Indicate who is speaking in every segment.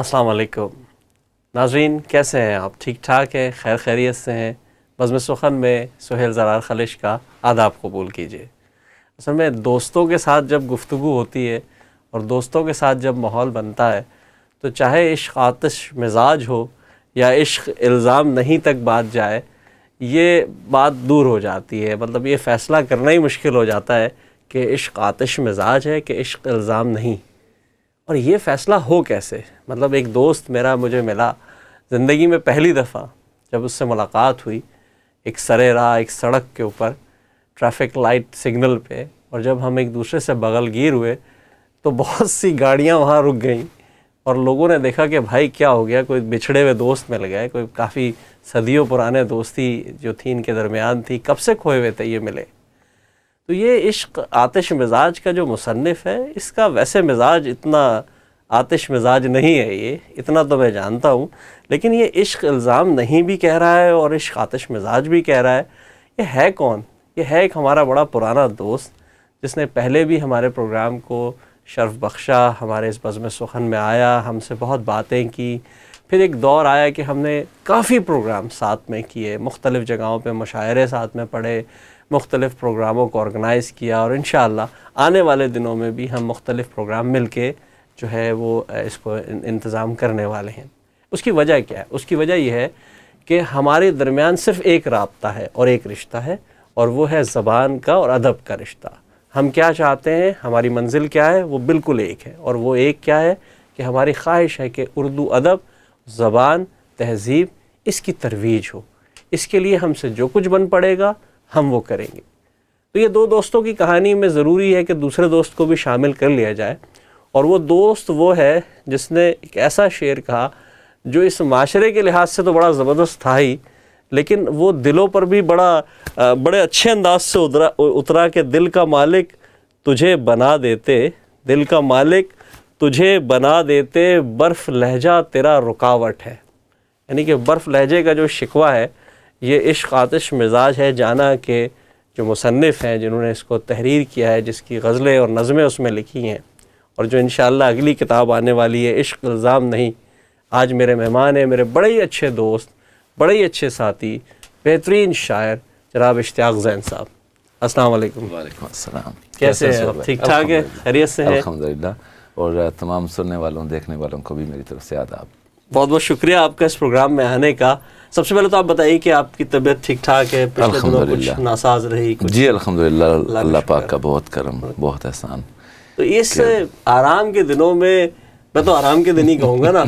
Speaker 1: السلام علیکم ناظرین، کیسے ہیں آپ؟ ٹھیک ٹھاک ہیں؟ خیر خیریت سے ہیں؟ بزم سخن میں سہیل زرار خلش کا آداب قبول کیجیے۔ اصل میں دوستوں کے ساتھ جب گفتگو ہوتی ہے اور دوستوں کے ساتھ جب ماحول بنتا ہے تو چاہے عشق آتش مزاج ہو یا عشق الزام نہیں تک بات جائے، یہ بات دور ہو جاتی ہے۔ مطلب یہ فیصلہ کرنا ہی مشکل ہو جاتا ہے کہ عشق آتش مزاج ہے کہ عشق الزام نہیں، اور یہ فیصلہ ہو کیسے؟ مطلب ایک دوست میرا مجھے ملا زندگی میں پہلی دفعہ، جب اس سے ملاقات ہوئی ایک سرے راہ، ایک سڑک کے اوپر ٹریفک لائٹ سگنل پہ، اور جب ہم ایک دوسرے سے بغل گیر ہوئے تو بہت سی گاڑیاں وہاں رک گئیں اور لوگوں نے دیکھا کہ بھائی کیا ہو گیا، کوئی بچھڑے ہوئے دوست مل گئے، کوئی کافی صدیوں پرانے دوستی جو تھی ان کے درمیان تھی، کب سے کھوئے ہوئے تھے، یہ ملے۔ تو یہ عشق آتش مزاج کا جو مصنف ہے، اس کا ویسے مزاج اتنا آتش مزاج نہیں ہے، یہ اتنا تو میں جانتا ہوں، لیکن یہ عشق الزام نہیں بھی کہہ رہا ہے اور عشق آتش مزاج بھی کہہ رہا ہے۔ یہ ہے کون؟ یہ ہے ایک ہمارا بڑا پرانا دوست جس نے پہلے بھی ہمارے پروگرام کو شرف بخشا، ہمارے اس بزم سخن میں آیا، ہم سے بہت باتیں کی، پھر ایک دور آیا کہ ہم نے کافی پروگرام ساتھ میں کیے، مختلف جگہوں پہ مشاعرے ساتھ میں پڑھے، مختلف پروگراموں کو آرگنائز کیا، اور انشاءاللہ آنے والے دنوں میں بھی ہم مختلف پروگرام مل کے جو ہے وہ اس کو انتظام کرنے والے ہیں۔ اس کی وجہ کیا ہے؟ اس کی وجہ یہ ہے کہ ہمارے درمیان صرف ایک رابطہ ہے اور ایک رشتہ ہے، اور وہ ہے زبان کا اور ادب کا رشتہ۔ ہم کیا چاہتے ہیں، ہماری منزل کیا ہے، وہ بالکل ایک ہے، اور وہ ایک کیا ہے کہ ہماری خواہش ہے کہ اردو ادب، زبان، تہذیب، اس کی ترویج ہو۔ اس کے لیے ہم سے جو کچھ بن پڑے گا ہم وہ کریں گے۔ تو یہ دو دوستوں کی کہانی میں ضروری ہے کہ دوسرے دوست کو بھی شامل کر لیا جائے، اور وہ دوست وہ ہے جس نے ایک ایسا شعر کہا جو اس معاشرے کے لحاظ سے تو بڑا زبردست تھا ہی، لیکن وہ دلوں پر بھی بڑے اچھے انداز سے اترا کہ دل کا مالک تجھے بنا دیتے، دل کا مالک تجھے بنا دیتے، برف لہجہ تیرا رکاوٹ ہے۔ یعنی کہ برف لہجے کا جو شکوہ ہے یہ عشق آتش مزاج ہے۔ جانا کہ جو مصنف ہیں جنہوں نے اس کو تحریر کیا ہے، جس کی غزلیں اور نظمیں اس میں لکھی ہیں، اور جو انشاءاللہ اگلی کتاب آنے والی ہے عشق الزام نہیں، آج میرے مہمان ہیں، میرے بڑے ہی اچھے دوست، بڑے ہی اچھے ساتھی، بہترین شاعر جناب اشتیاق زین صاحب۔ السلام علیکم۔
Speaker 2: وعلیکم السلام۔
Speaker 1: کیسے ہیں آپ؟ ٹھیک ٹھاک ہے؟ خیریت سے ہیں؟
Speaker 2: الحمدللہ، اور تمام سننے والوں دیکھنے والوں کو بھی میری طرف سے آداب۔
Speaker 1: بہت بہت شکریہ آپ کا اس پروگرام میں آنے کا۔ سب سے پہلے تو آپ بتائیے کہ آپ کی طبیعت ٹھیک ٹھاک ہے؟ پچھلے دنوں کچھ ناساز رہی؟
Speaker 2: جی الحمدللہ، اللہ پاک کا بہت کرم، بہت احسان۔
Speaker 1: تو اس آرام کے دنوں میں تو آرام کے دن ہی کہوں گا نا،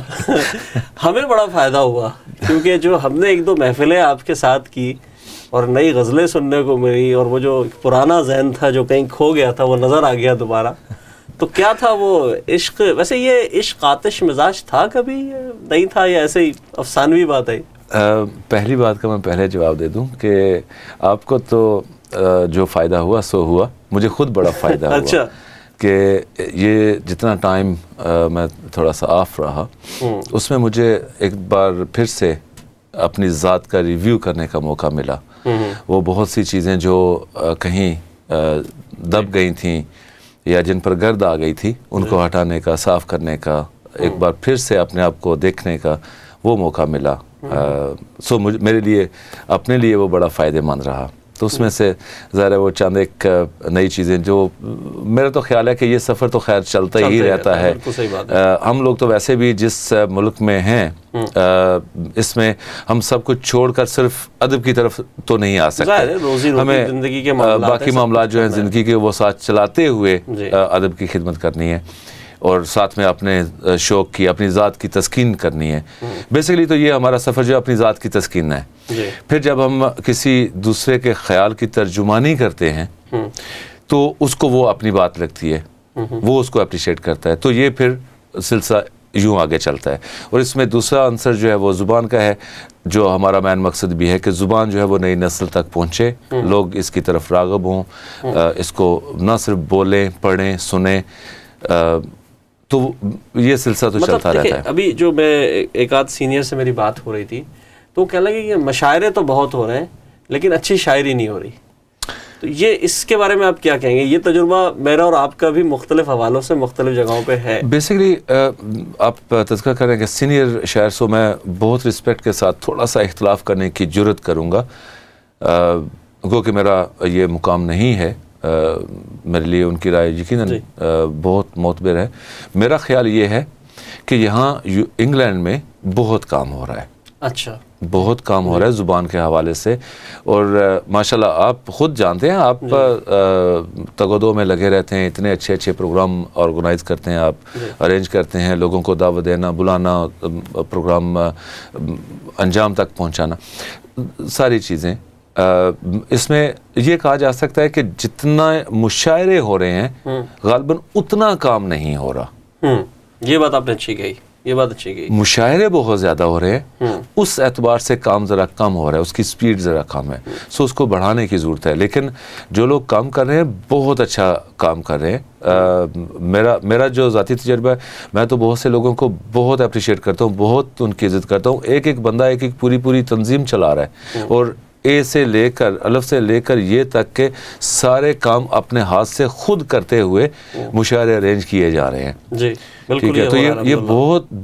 Speaker 1: ہمیں بڑا فائدہ ہوا، کیونکہ جو ہم نے ایک دو محفلیں آپ کے ساتھ کی اور نئی غزلیں سننے کو ملی، اور وہ جو پرانا ذہن تھا جو کہیں کھو گیا تھا وہ نظر آ گیا دوبارہ۔ تو کیا تھا وہ عشق؟ ویسے یہ عشق آتش مزاج تھا کبھی، نہیں تھا، یا ایسے ہی افسانوی بات ہے؟
Speaker 2: پہلی بات کا میں پہلے جواب دے دوں کہ آپ کو تو جو فائدہ ہوا سو ہوا، مجھے خود بڑا فائدہ ہوا۔
Speaker 1: اچھا،
Speaker 2: کہ یہ جتنا ٹائم میں تھوڑا سا آف رہا، اس میں مجھے ایک بار پھر سے اپنی ذات کا ریویو کرنے کا موقع ملا۔ وہ بہت سی چیزیں جو کہیں دب گئی تھیں یا جن پر گرد آ گئی تھی، ان کو ہٹانے کا، صاف کرنے کا، ایک بار پھر سے اپنے آپ کو دیکھنے کا وہ موقع ملا۔ سو میرے لیے، اپنے لیے وہ بڑا فائدہ مند رہا۔ تو اس میں سے ظاہر ہے وہ چند ایک نئی چیزیں جو میرا تو خیال ہے کہ یہ سفر تو خیر چلتا ہی رہتا ہے۔ ہم لوگ تو ویسے بھی جس ملک میں ہیں، اس میں ہم سب کچھ چھوڑ کر صرف ادب کی طرف تو نہیں آ سکتے، ہمیں باقی معاملات جو ہیں زندگی کے وہ ساتھ چلاتے ہوئے ادب کی خدمت کرنی ہے، اور ساتھ میں اپنے شوق کی، اپنی ذات کی تسکین کرنی ہے۔ بیسیکلی تو یہ ہمارا سفر جو اپنی ذات کی تسکین ہے۔ پھر جب ہم کسی دوسرے کے خیال کی ترجمانی کرتے ہیں تو اس کو وہ اپنی بات لگتی ہے، وہ اس کو اپریشیٹ کرتا ہے، تو یہ پھر سلسلہ یوں آگے چلتا ہے۔ اور اس میں دوسرا عنصر جو ہے وہ زبان کا ہے، جو ہمارا مین مقصد بھی ہے کہ زبان جو ہے وہ نئی نسل تک پہنچے، لوگ اس کی طرف راغب ہوں، اس کو نہ صرف بولیں، پڑھیں، سنیں۔ تو یہ سلسلہ تو چلتا رہتا ہے۔
Speaker 1: ابھی جو میں ایک آدھ سینئر سے میری بات ہو رہی تھی تو وہ کہنے لگے کہ مشاعرے تو بہت ہو رہے ہیں لیکن اچھی شاعری نہیں ہو رہی۔ تو یہ اس کے بارے میں آپ کیا کہیں گے؟ یہ تجربہ میرا اور آپ کا بھی مختلف حوالوں سے مختلف جگہوں پہ ہے.
Speaker 2: بیسیکلی آپ تذکرہ کریں کہ سینئر شاعر سے میں بہت رسپیکٹ کے ساتھ تھوڑا سا اختلاف کرنے کی جرت کروں گا، گو کہ میرا یہ مقام نہیں ہے، میرے لیے ان کی رائے یقیناً بہت معتبر ہے. میرا خیال یہ ہے کہ یہاں انگلینڈ میں بہت کام ہو رہا ہے.
Speaker 1: اچھا،
Speaker 2: بہت کام ہو رہا ہے زبان کے حوالے سے، اور ماشاءاللہ آپ خود جانتے ہیں، آپ تگودو میں لگے رہتے ہیں، اتنے اچھے اچھے پروگرام آرگنائز کرتے ہیں، آپ ارینج کرتے ہیں، لوگوں کو دعوت دینا، بلانا، پروگرام انجام تک پہنچانا، ساری چیزیں. اس میں یہ کہا جا سکتا ہے کہ جتنا مشاعرے ہو رہے ہیں غالباً اتنا کام نہیں ہو رہا.
Speaker 1: یہ بات آپ نے اچھی کہی، یہ بات اچھی کہی.
Speaker 2: مشاعرے بہت زیادہ ہو رہے ہیں، اس اعتبار سے کام ذرا کم ہو رہا ہے، اس کی سپیڈ ذرا کم ہے، سو اس کو بڑھانے کی ضرورت ہے. لیکن جو لوگ کام کر رہے ہیں بہت اچھا کام کر رہے ہیں. میرا جو ذاتی تجربہ ہے، میں تو بہت سے لوگوں کو بہت اپریشیٹ کرتا ہوں، بہت ان کی عزت کرتا ہوں. ایک ایک بندہ ایک ایک پوری تنظیم چلا رہا ہے، اور اے سے لے کر الف سے لے کر یہ تک کہ سارے کام اپنے ہاتھ سے خود کرتے ہوئے مشاعرے ارینج کیے جا رہے ہیں.
Speaker 1: جی بالکل.
Speaker 2: ٹھیک ہے، تو یہ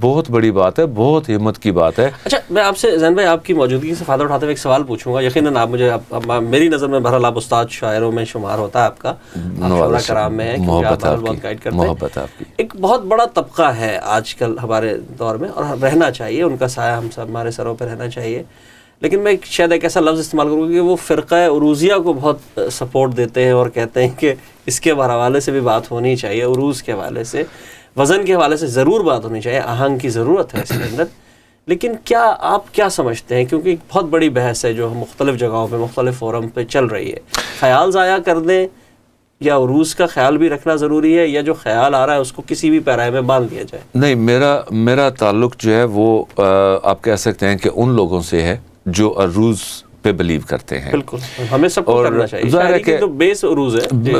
Speaker 2: بہت بڑی بات ہے، بہت ہمت کی بات ہے.
Speaker 1: اچھا، میں آپ سے ذہن بھائی آپ کی موجودگی سے فائدہ اٹھاتے ہوئے ایک سوال پوچھوں گا. یقیناً آپ مجھے میری نظر میں بہرحال آپ استاد شاعروں میں شمار ہوتا ہے، آپ کا شعراء کرام میں ہے،
Speaker 2: محبت آپ
Speaker 1: بہت
Speaker 2: کی،
Speaker 1: گائیڈ کرتے ہیں.
Speaker 2: محبت آپ کی.
Speaker 1: ایک بہت بڑا طبقہ ہے آج کل ہمارے دور میں، اور رہنا چاہیے، ان کا سایہ ہم سب ہمارے سروں پہ رہنا چاہیے. لیکن میں شاید ایک ایسا لفظ استعمال کروں گا کہ وہ فرقہ عروضیہ کو بہت سپورٹ دیتے ہیں اور کہتے ہیں کہ اس کے حوالے سے بھی بات ہونی چاہیے، عروض کے حوالے سے، وزن کے حوالے سے ضرور بات ہونی چاہیے، آہنگ کی ضرورت ہے اس کے اندر. لیکن کیا آپ کیا سمجھتے ہیں، کیونکہ ایک بہت بڑی بحث ہے جو مختلف جگہوں پہ مختلف فورم پہ چل رہی ہے، خیال ضائع کر دیں یا عروض کا خیال بھی رکھنا ضروری ہے، یا جو خیال آ رہا ہے اس کو کسی بھی پیرائے میں باندھ دیا جائے؟
Speaker 2: نہیں، میرا تعلق جو ہے وہ آپ کہہ سکتے ہیں کہ ان لوگوں سے ہے جو عروض پہ بلیو کرتے ہیں.
Speaker 1: بالکل، ہمیں سب کو کرنا چاہیے. شاعری کی تو بیس عروض ہے.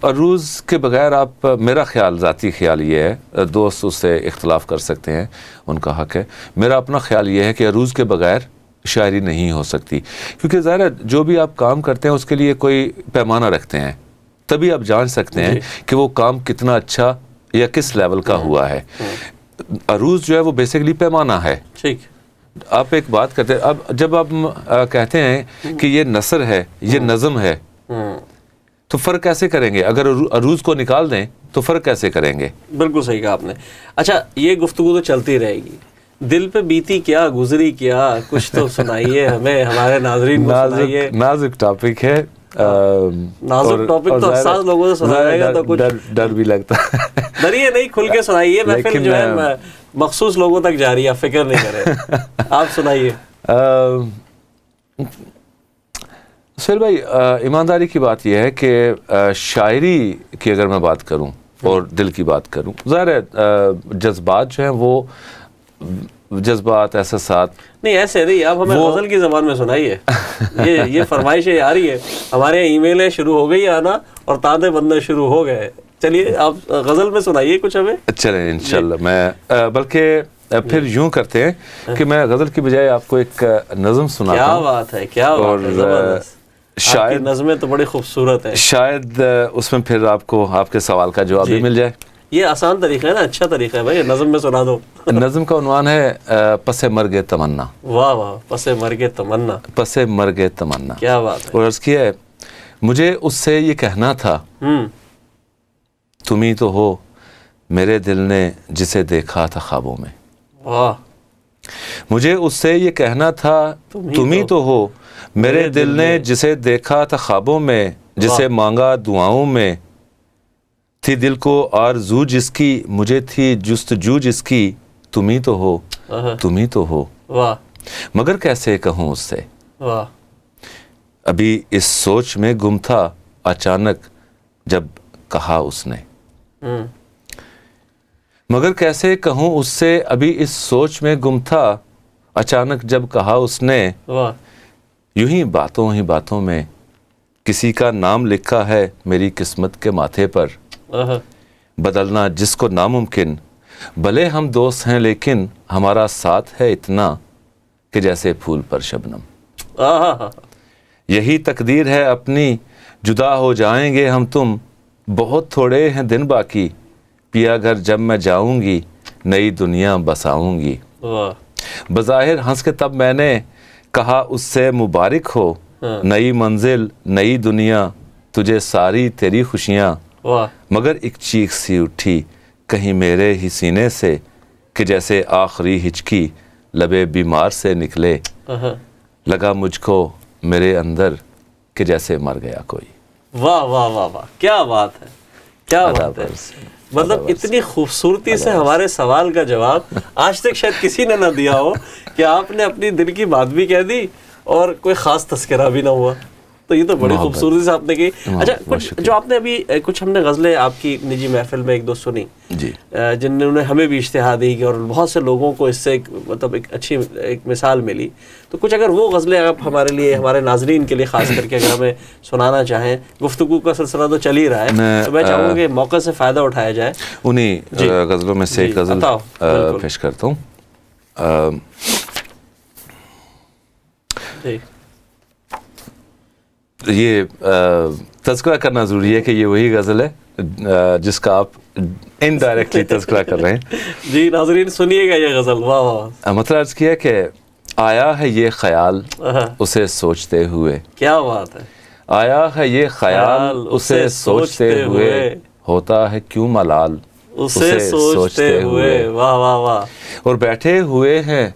Speaker 2: عروض کے بغیر آپ، میرا خیال، ذاتی خیال یہ ہے، دوست اس سے اختلاف کر سکتے ہیں، ان کا حق ہے. میرا اپنا خیال یہ ہے کہ عروض کے بغیر شاعری نہیں ہو سکتی، کیونکہ ظاہر ہے جو بھی آپ کام کرتے ہیں اس کے لیے کوئی پیمانہ رکھتے ہیں، تبھی آپ جان سکتے ہیں کہ وہ کام کتنا اچھا یا کس لیول کا ہوا ہے. عروض جو ہے وہ بیسیکلی پیمانہ ہے.
Speaker 1: ٹھیک.
Speaker 2: آپ ایک بات کرتے ہیں، اب جب آپ کہتے ہیں کہ یہ نثر ہے، یہ نظم ہے، تو فرق کیسے کریں گے؟ اگر عروض کو نکال دیں تو فرق کیسے کریں گے؟
Speaker 1: بالکل صحیح کہا آپ نے. اچھا، یہ گفتگو تو چلتی رہے گی. دل پہ بیتی کیا، گزری کیا، کچھ تو سنائیے ہمیں، ہمارے ناظرین کو سنائیے.
Speaker 2: نازک ٹاپک ہے،
Speaker 1: نازک ٹاپک تو حساس لوگوں سے سنا جائے گا تو کچھ
Speaker 2: ڈر بھی لگتا ہے.
Speaker 1: ڈریے نہیں، کھل کے سنائیے. محفل جو ہے مخصوص لوگوں تک جاری ہے، آپ فکر نہیں کریں. آپ سنائیے.
Speaker 2: سہیل بھائی، ایمانداری کی بات یہ ہے کہ شاعری کی اگر میں بات کروں اور دل کی بات کروں، ظاہر ہے جذبات جو ہیں وہ جذبات، احساسات،
Speaker 1: نہیں ایسے نہیں، آپ ہمیں غزل کی زبان میں سنائیے. یہ فرمائشیں آ رہی ہے ہمارے، ای میلیں شروع ہو گئی آنا اور تانے بننے شروع ہو گئے. چلیے آپ غزل میں سنائیے کچھ ہمیں.
Speaker 2: چلیں انشاءاللہ. میں بلکہ پھر یوں کرتے ہیں کہ میں غزل کی بجائے آپ کو ایک نظم سناتا ہوں.
Speaker 1: کیا بات ہے، کیا بات ہے، زبردست.
Speaker 2: شاید
Speaker 1: نظمیں تو بڑی خوبصورت ہیں.
Speaker 2: شاید اس میں پھر آپ کو آپ کے سوال کا جواب بھی مل جائے.
Speaker 1: یہ آسان طریقہ ہے نا، اچھا طریقہ ہے بھائی، نظم میں سنا دو.
Speaker 2: نظم کا عنوان ہے پس مرگ تمنا.
Speaker 1: واہ واہ، پس مرگ تمنا.
Speaker 2: پس مرگ تمنا.
Speaker 1: کیا بات ہے.
Speaker 2: اور عرض کیا ہے، مجھے اس سے یہ کہنا تھا، تم ہی تو ہو میرے دل نے جسے دیکھا تھا خوابوں میں.
Speaker 1: واہ.
Speaker 2: مجھے اس سے یہ کہنا تھا، تم ہی تو ہو میرے دل نے جسے دیکھا تھا خوابوں میں، جسے مانگا دعاؤں میں. تھی دل کو آرزو جس کی، مجھے تھی جستجو جس کی. تم ہی تو ہو، تم ہی تو ہو.
Speaker 1: واہ.
Speaker 2: مگر کیسے کہوں اس سے.
Speaker 1: واہ.
Speaker 2: ابھی اس سوچ میں گم تھا، اچانک جب کہا اس نے. مگر کیسے کہوں اس سے، ابھی اس سوچ میں گم تھا، اچانک جب کہا اس نے. یوں ہی باتوں میں کسی کا نام لکھا ہے میری قسمت کے ماتھے پر. بدلنا جس کو ناممکن، بھلے ہم دوست ہیں لیکن ہمارا ساتھ ہے اتنا کہ جیسے پھول پر شبنم. یہی تقدیر ہے اپنی، جدا ہو جائیں گے ہم تم، بہت تھوڑے ہیں دن باقی، پیا گھر جب میں جاؤں گی، نئی دنیا بساؤں گی۔ بظاہر ہنس کے تب میں نے کہا اس سے مبارک ہو، نئی منزل نئی دنیا، تجھے ساری تیری خوشیاں، مگر ایک چیخ سی اٹھی کہیں میرے ہی سینے سے، کہ جیسے آخری ہچکی لبے بیمار سے نکلے، لگا مجھ کو میرے اندر کہ جیسے مر گیا کوئی۔
Speaker 1: واہ واہ واہ واہ، کیا بات ہے، کیا بات ہے۔ مطلب اتنی خوبصورتی سے ہمارے سوال کا جواب آج تک شاید کسی نے نہ دیا ہو کہ آپ نے اپنی دل کی بات بھی کہہ دی اور کوئی خاص تذکرہ بھی نہ ہوا، تو یہ تو بڑی خوبصورتی سے آپ نے کی۔ اچھا، کچھ جو آپ نے ابھی کچھ ہم نے غزلیں آپ کی نجی محفل میں ایک دو سنی
Speaker 2: جی،
Speaker 1: جنہوں نے ہمیں بھی اشتہادی کی اور بہت سے لوگوں کو اس سے مطلب ایک اچھی ایک مثال ملی، تو کچھ اگر وہ غزلیں آپ ہمارے لیے، ہمارے ناظرین کے لیے خاص کر کے اگر ہمیں سنانا چاہیں، گفتگو کا سلسلہ تو چل ہی رہا ہے، تو میں چاہوں گا کہ موقع سے فائدہ اٹھایا جائے۔
Speaker 2: انہی غزلوں میں سے ایک غزل پیش کرتا ہوں۔ یہ تذکرہ کرنا ضروری ہے کہ یہ وہی غزل ہے جس کا آپ انڈائریکٹلی تذکرہ کر رہے ہیں۔
Speaker 1: جی ناظرین سنیے گا یہ غزل۔ واہ واہ،
Speaker 2: مطلب عرض کیا کہ آیا ہے یہ خیال اسے سوچتے ہوئے،
Speaker 1: کیا بات ہے،
Speaker 2: آیا ہے یہ خیال اسے سوچتے ہوئے، ہوتا ہے کیوں ملال
Speaker 1: اسے سوچتے ہوئے۔ واہ واہ واہ،
Speaker 2: اور بیٹھے ہوئے ہیں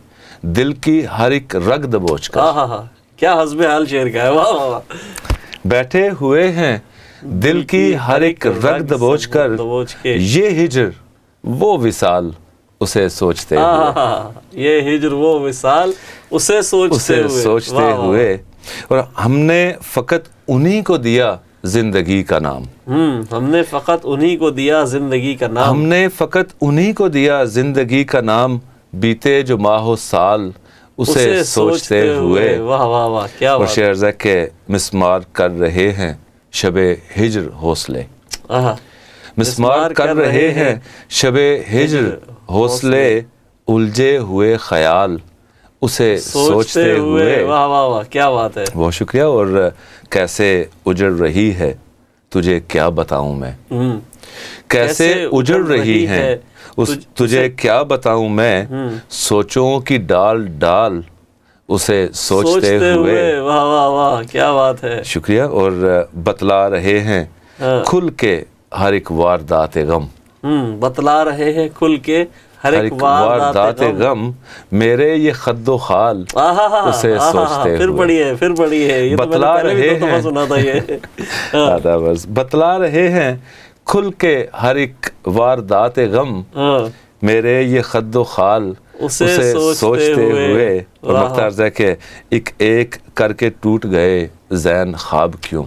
Speaker 2: دل کی ہر ایک رگ دبوچ کر،
Speaker 1: کیا حسب حال شعر کا ہے۔ واہ واہ واہ،
Speaker 2: بیٹھے ہوئے ہیں دل کی ہر ایک رگ دبوچ کر، یہ ہجر وہ وصال اسے سوچتے ہوئے،
Speaker 1: یہ ہجر وہ وصال اسے
Speaker 2: سوچتے ہوئے، اور ہم نے فقط انہی کو دیا زندگی کا نام،
Speaker 1: ہم نے فقط انہی کو دیا زندگی کا نام،
Speaker 2: ہم نے فقط انہی کو دیا زندگی کا نام، بیتے جو ماہ و سال اسے سوچتے ہوئے۔
Speaker 1: واہ واہ واہ، کیا
Speaker 2: اور
Speaker 1: بات،
Speaker 2: شعر ہے کہ مسمار کر رہے ہیں شب ہجر حوصلے، مسمار کر رہے ہیں شب ہجر حوصلے، الجھے ہوئے خیال اسے سوچتے ہوئے۔
Speaker 1: واہ واہ واہ، کیا بات ہے،
Speaker 2: بہت شکریہ۔ اور کیسے اجڑ رہی ہے تجھے کیا بتاؤں میں، کیسے اجڑ رہی ہے تجھے کیا بتاؤں میں، سوچوں کی ڈال ڈال اسے سوچتے ہوئے۔
Speaker 1: واہ واہ واہ، کیا بات ہے،
Speaker 2: شکریہ۔ اور بتلا رہے ہیں کھل کے ہر ایک واردات غم،
Speaker 1: بتلا رہے ہیں کھل کے ہر ایک واردات
Speaker 2: غم، میرے یہ خد و خال اسے سوچتے ہوئے۔
Speaker 1: پھر پڑھی ہے، یہ تو میں نے پہلے بھی دو دفعہ سنا تھا یہ۔
Speaker 2: بتلا رہے ہیں کھل کے ہر ایک واردات غم، میرے یہ خد و خال اسے سوچتے ہوئے۔ اور مقتض ہے کہ ایک ایک کر کے ٹوٹ گئے زین خواب کیوں،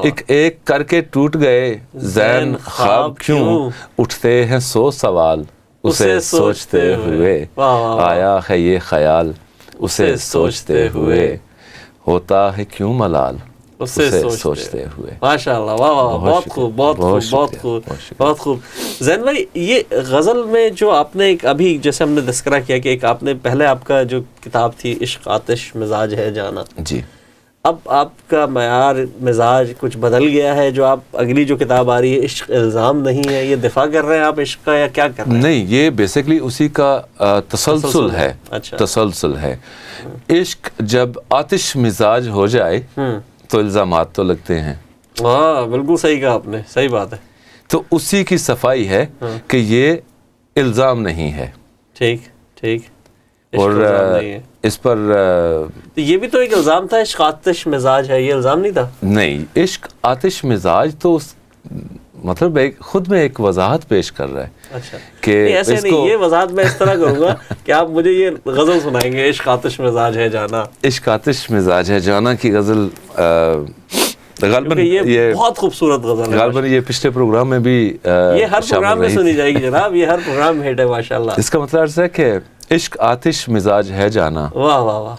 Speaker 2: ایک ایک کر کے ٹوٹ گئے زین خواب کیوں، اٹھتے ہیں سو سوال اسے سوچتے ہوئے، آیا ہے یہ خیال اسے سوچتے ہوئے، ہوتا ہے کیوں ملال اسے سوچتے ہوئے۔
Speaker 1: ماشاء اللہ، واہ واہ، بہت خوب، بہت خوب، بہت خوب، بہت خوب۔ زین بھائی، یہ غزل میں جو آپ نے ابھی جیسے ہم نے تذکرہ کیا کہ ایک آپ نے پہلے آپ کا جو کتاب تھی عشق آتش مزاج ہے جانا،
Speaker 2: جی،
Speaker 1: اب آپ کا معیار مزاج کچھ بدل گیا ہے، جو آپ اگلی جو کتاب آ رہی ہے عشق الزام نہیں ہے، یہ دفاع کر رہے ہیں آپ عشق کا یا کیا کر رہے ہیں؟
Speaker 2: نہیں، یہ بیسیکلی اسی کا تسلسل ہے، تسلسل ہے۔ عشق جب آتش مزاج ہو جائے تو الزامات تو لگتے ہیں۔
Speaker 1: ہاں بالکل صحیح کہا آپ نے، صحیح بات ہے۔
Speaker 2: تو اسی کی صفائی ہے کہ یہ الزام نہیں ہے،
Speaker 1: ٹھیک ٹھیک،
Speaker 2: اور اس پر
Speaker 1: یہ بھی تو ایک الزام تھا، عشق آتش مزاج ہے، یہ الزام نہیں تھا؟
Speaker 2: نہیں، عشق آتش مزاج تو مطلب خود میں ایک وضاحت پیش کر رہا ہے۔
Speaker 1: اچھا،
Speaker 2: کہ
Speaker 1: ایسے نہیں، یہ وضاحت میں اس طرح کروں گا کہ آپ مجھے یہ غزل سنائیں گے، عشق آتش مزاج ہے جانا۔
Speaker 2: عشق آتش مزاج ہے جانا کی غزل غالباً
Speaker 1: یہ بہت خوبصورت غزل ہے،
Speaker 2: غالباً یہ پچھلے پروگرام میں بھی
Speaker 1: یہ ہر پروگرام میں سنی جائے گی جناب، یہ ہر پروگرام میں ہٹ ہے ماشاءاللہ۔
Speaker 2: اس کا مطلب ہے کہ عشق آتش مزاج ہے جانا،
Speaker 1: واہ واہ واہ،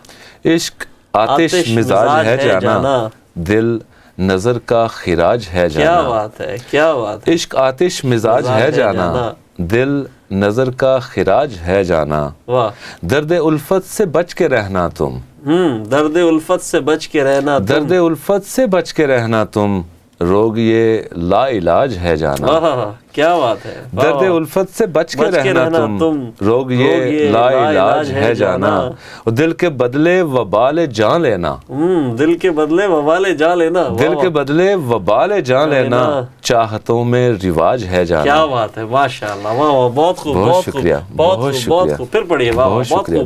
Speaker 2: عشق آتش مزاج ہے جانا، دل نظر کا خراج ہے جانا،
Speaker 1: کیا بات ہے، کیا بات ہے،
Speaker 2: عشق آتش مزاج ہے جانا، دل نظر کا خراج ہے جانا،
Speaker 1: واہ،
Speaker 2: درد الفت سے بچ کے رہنا تم،
Speaker 1: درد الفت سے بچ کے رہنا تم.
Speaker 2: درد الفت سے بچ کے رہنا تم، روگ یہ لا علاج ہے جانا.
Speaker 1: کیا بات ہے.
Speaker 2: درد الفت سے بچ کے رہنا تم، روگ یہ لا علاج ہے جانا. دل کے بدلے وبال جان لینا،
Speaker 1: دل کے بدلے وبال جان لینا.
Speaker 2: دل کے بدلے وبال جان لینا، چاہتوں میں رواج ہے جانا.
Speaker 1: کیا بات ہے، ماشاء اللہ. واہ واہ، بہت خوب.
Speaker 2: بہت شکریہ، بہت شکریہ.
Speaker 1: پھر پڑھیے. واہ
Speaker 2: بہت شکریہ.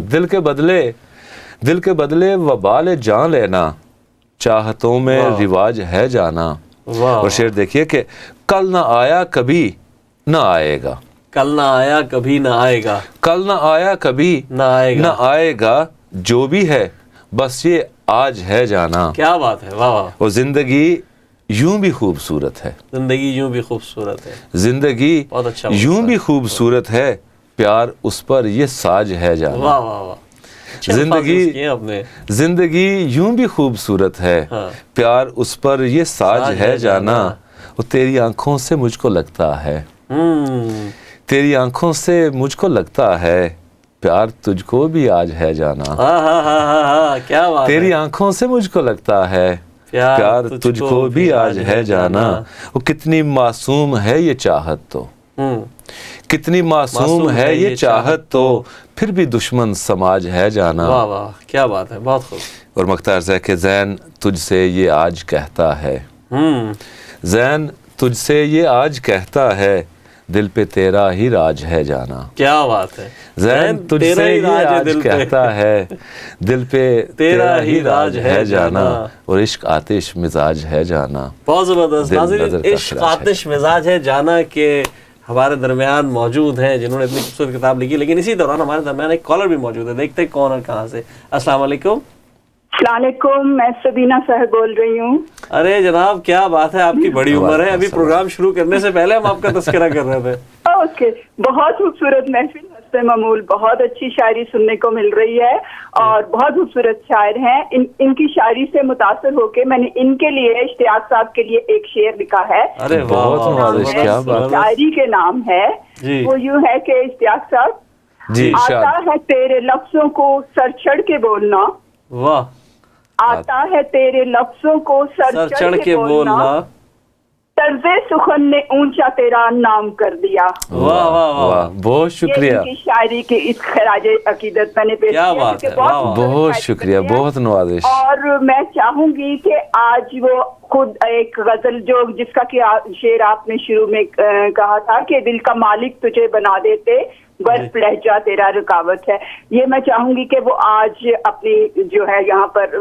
Speaker 2: دل کے بدلے وبال جان لینا، چاہتوں میں رواج ہے جانا. اور شعر دیکھیے کہ کل نہ آیا کبھی نہ آئے گا،
Speaker 1: کل نہ آیا کبھی نہ آئے گا،
Speaker 2: کل نہ آیا کبھی نہ آئے گا، جو بھی ہے بس یہ آج ہے جانا.
Speaker 1: کیا بات ہے. واہ واہ.
Speaker 2: اور زندگی یوں بھی خوبصورت ہے،
Speaker 1: زندگی یوں بھی خوبصورت ہے،
Speaker 2: زندگی
Speaker 1: بہت اچھا
Speaker 2: یوں بھی خوبصورت ہے، پیار اس پر یہ ساج ہے جانا.
Speaker 1: واہ واہ واہ.
Speaker 2: زندگی یوں بھی خوبصورت ہے، پیار اس پر یہ ساج ہے جانا. وہ تیری آنکھوں سے مجھ کو لگتا ہے، تیری آنکھوں سے مجھ کو لگتا ہے، پیار تجھ کو بھی آج ہے جانا.
Speaker 1: کیا بات.
Speaker 2: تیری آنکھوں سے مجھ کو لگتا ہے، پیار تجھ کو بھی آج ہے جانا. وہ کتنی معصوم ہے یہ چاہت تو، کتنی معصوم ہے یہ چاہت تو، پھر بھی دشمن سماج ہے جانا.
Speaker 1: واہ واہ، کیا بات ہے. بہت خوب.
Speaker 2: اور مختار ہے کہ زین تجھ سے یہ آج کہتا ہے، زین تجھ سے یہ آج کہتا ہے، دل پہ تیرا ہی راج ہے جانا.
Speaker 1: کیا بات ہے.
Speaker 2: زین تجھ سے یہ آج کہتا ہے، دل پہ تیرا ہی راج ہے جانا. اور عشق آتش مزاج ہے جانا.
Speaker 1: بہت زبردست. ناظرین، عشق آتش مزاج ہے جانا کے ہمارے درمیان موجود ہیں جنہوں نے اتنی خوبصورت کتاب لکھی. لیکن اسی دوران ہمارے درمیان ایک کالر بھی موجود ہے. دیکھتے ہیں کون اور کہاں سے. السلام علیکم.
Speaker 3: السلام علیکم، میں سبینہ صاحب بول رہی ہوں.
Speaker 1: ارے جناب، کیا بات ہے، آپ کی بڑی عمر ہے. ابھی پروگرام شروع کرنے سے پہلے ہم آپ کا تذکرہ کر رہے تھے.
Speaker 3: اوکے، بہت خوبصورت محفل، حسن معمول، بہت اچھی شاعری سننے کو مل رہی ہے اور بہت خوبصورت شاعر ہیں. ان کی شاعری سے متاثر ہو کے میں نے ان کے لیے، اشتیاق صاحب کے لیے ایک شعر لکھا ہے.
Speaker 1: ارے
Speaker 2: بہت
Speaker 3: شاعری کے نام ہے، وہ یوں ہے کہ اشتیاق صاحب، آتا ہے تیرے لفظوں کو سر چڑھ کے بولنا.
Speaker 1: واہ.
Speaker 3: آتا ہے تیرے لفظوں کو سر چڑھ کے بولنا، طرز سخن نے اونچا تیرا نام کر دیا.
Speaker 1: واہ واہ واہ،
Speaker 2: بہت شکریہ.
Speaker 3: یہ شاعری کی اس خراج عقیدت میں نے پیش
Speaker 1: کیا بات ہے.
Speaker 2: بہت شکریہ، بہت نوازش.
Speaker 3: اور میں چاہوں گی کہ آج وہ خود ایک غزل جو جس کا کہ شعر آپ نے شروع میں کہا تھا کہ دل کا مالک تجھے بنا دیتے، برف لہجہ تیرا رکاوٹ ہے، یہ میں چاہوں گی کہ وہ آج اپنی جو ہے یہاں پر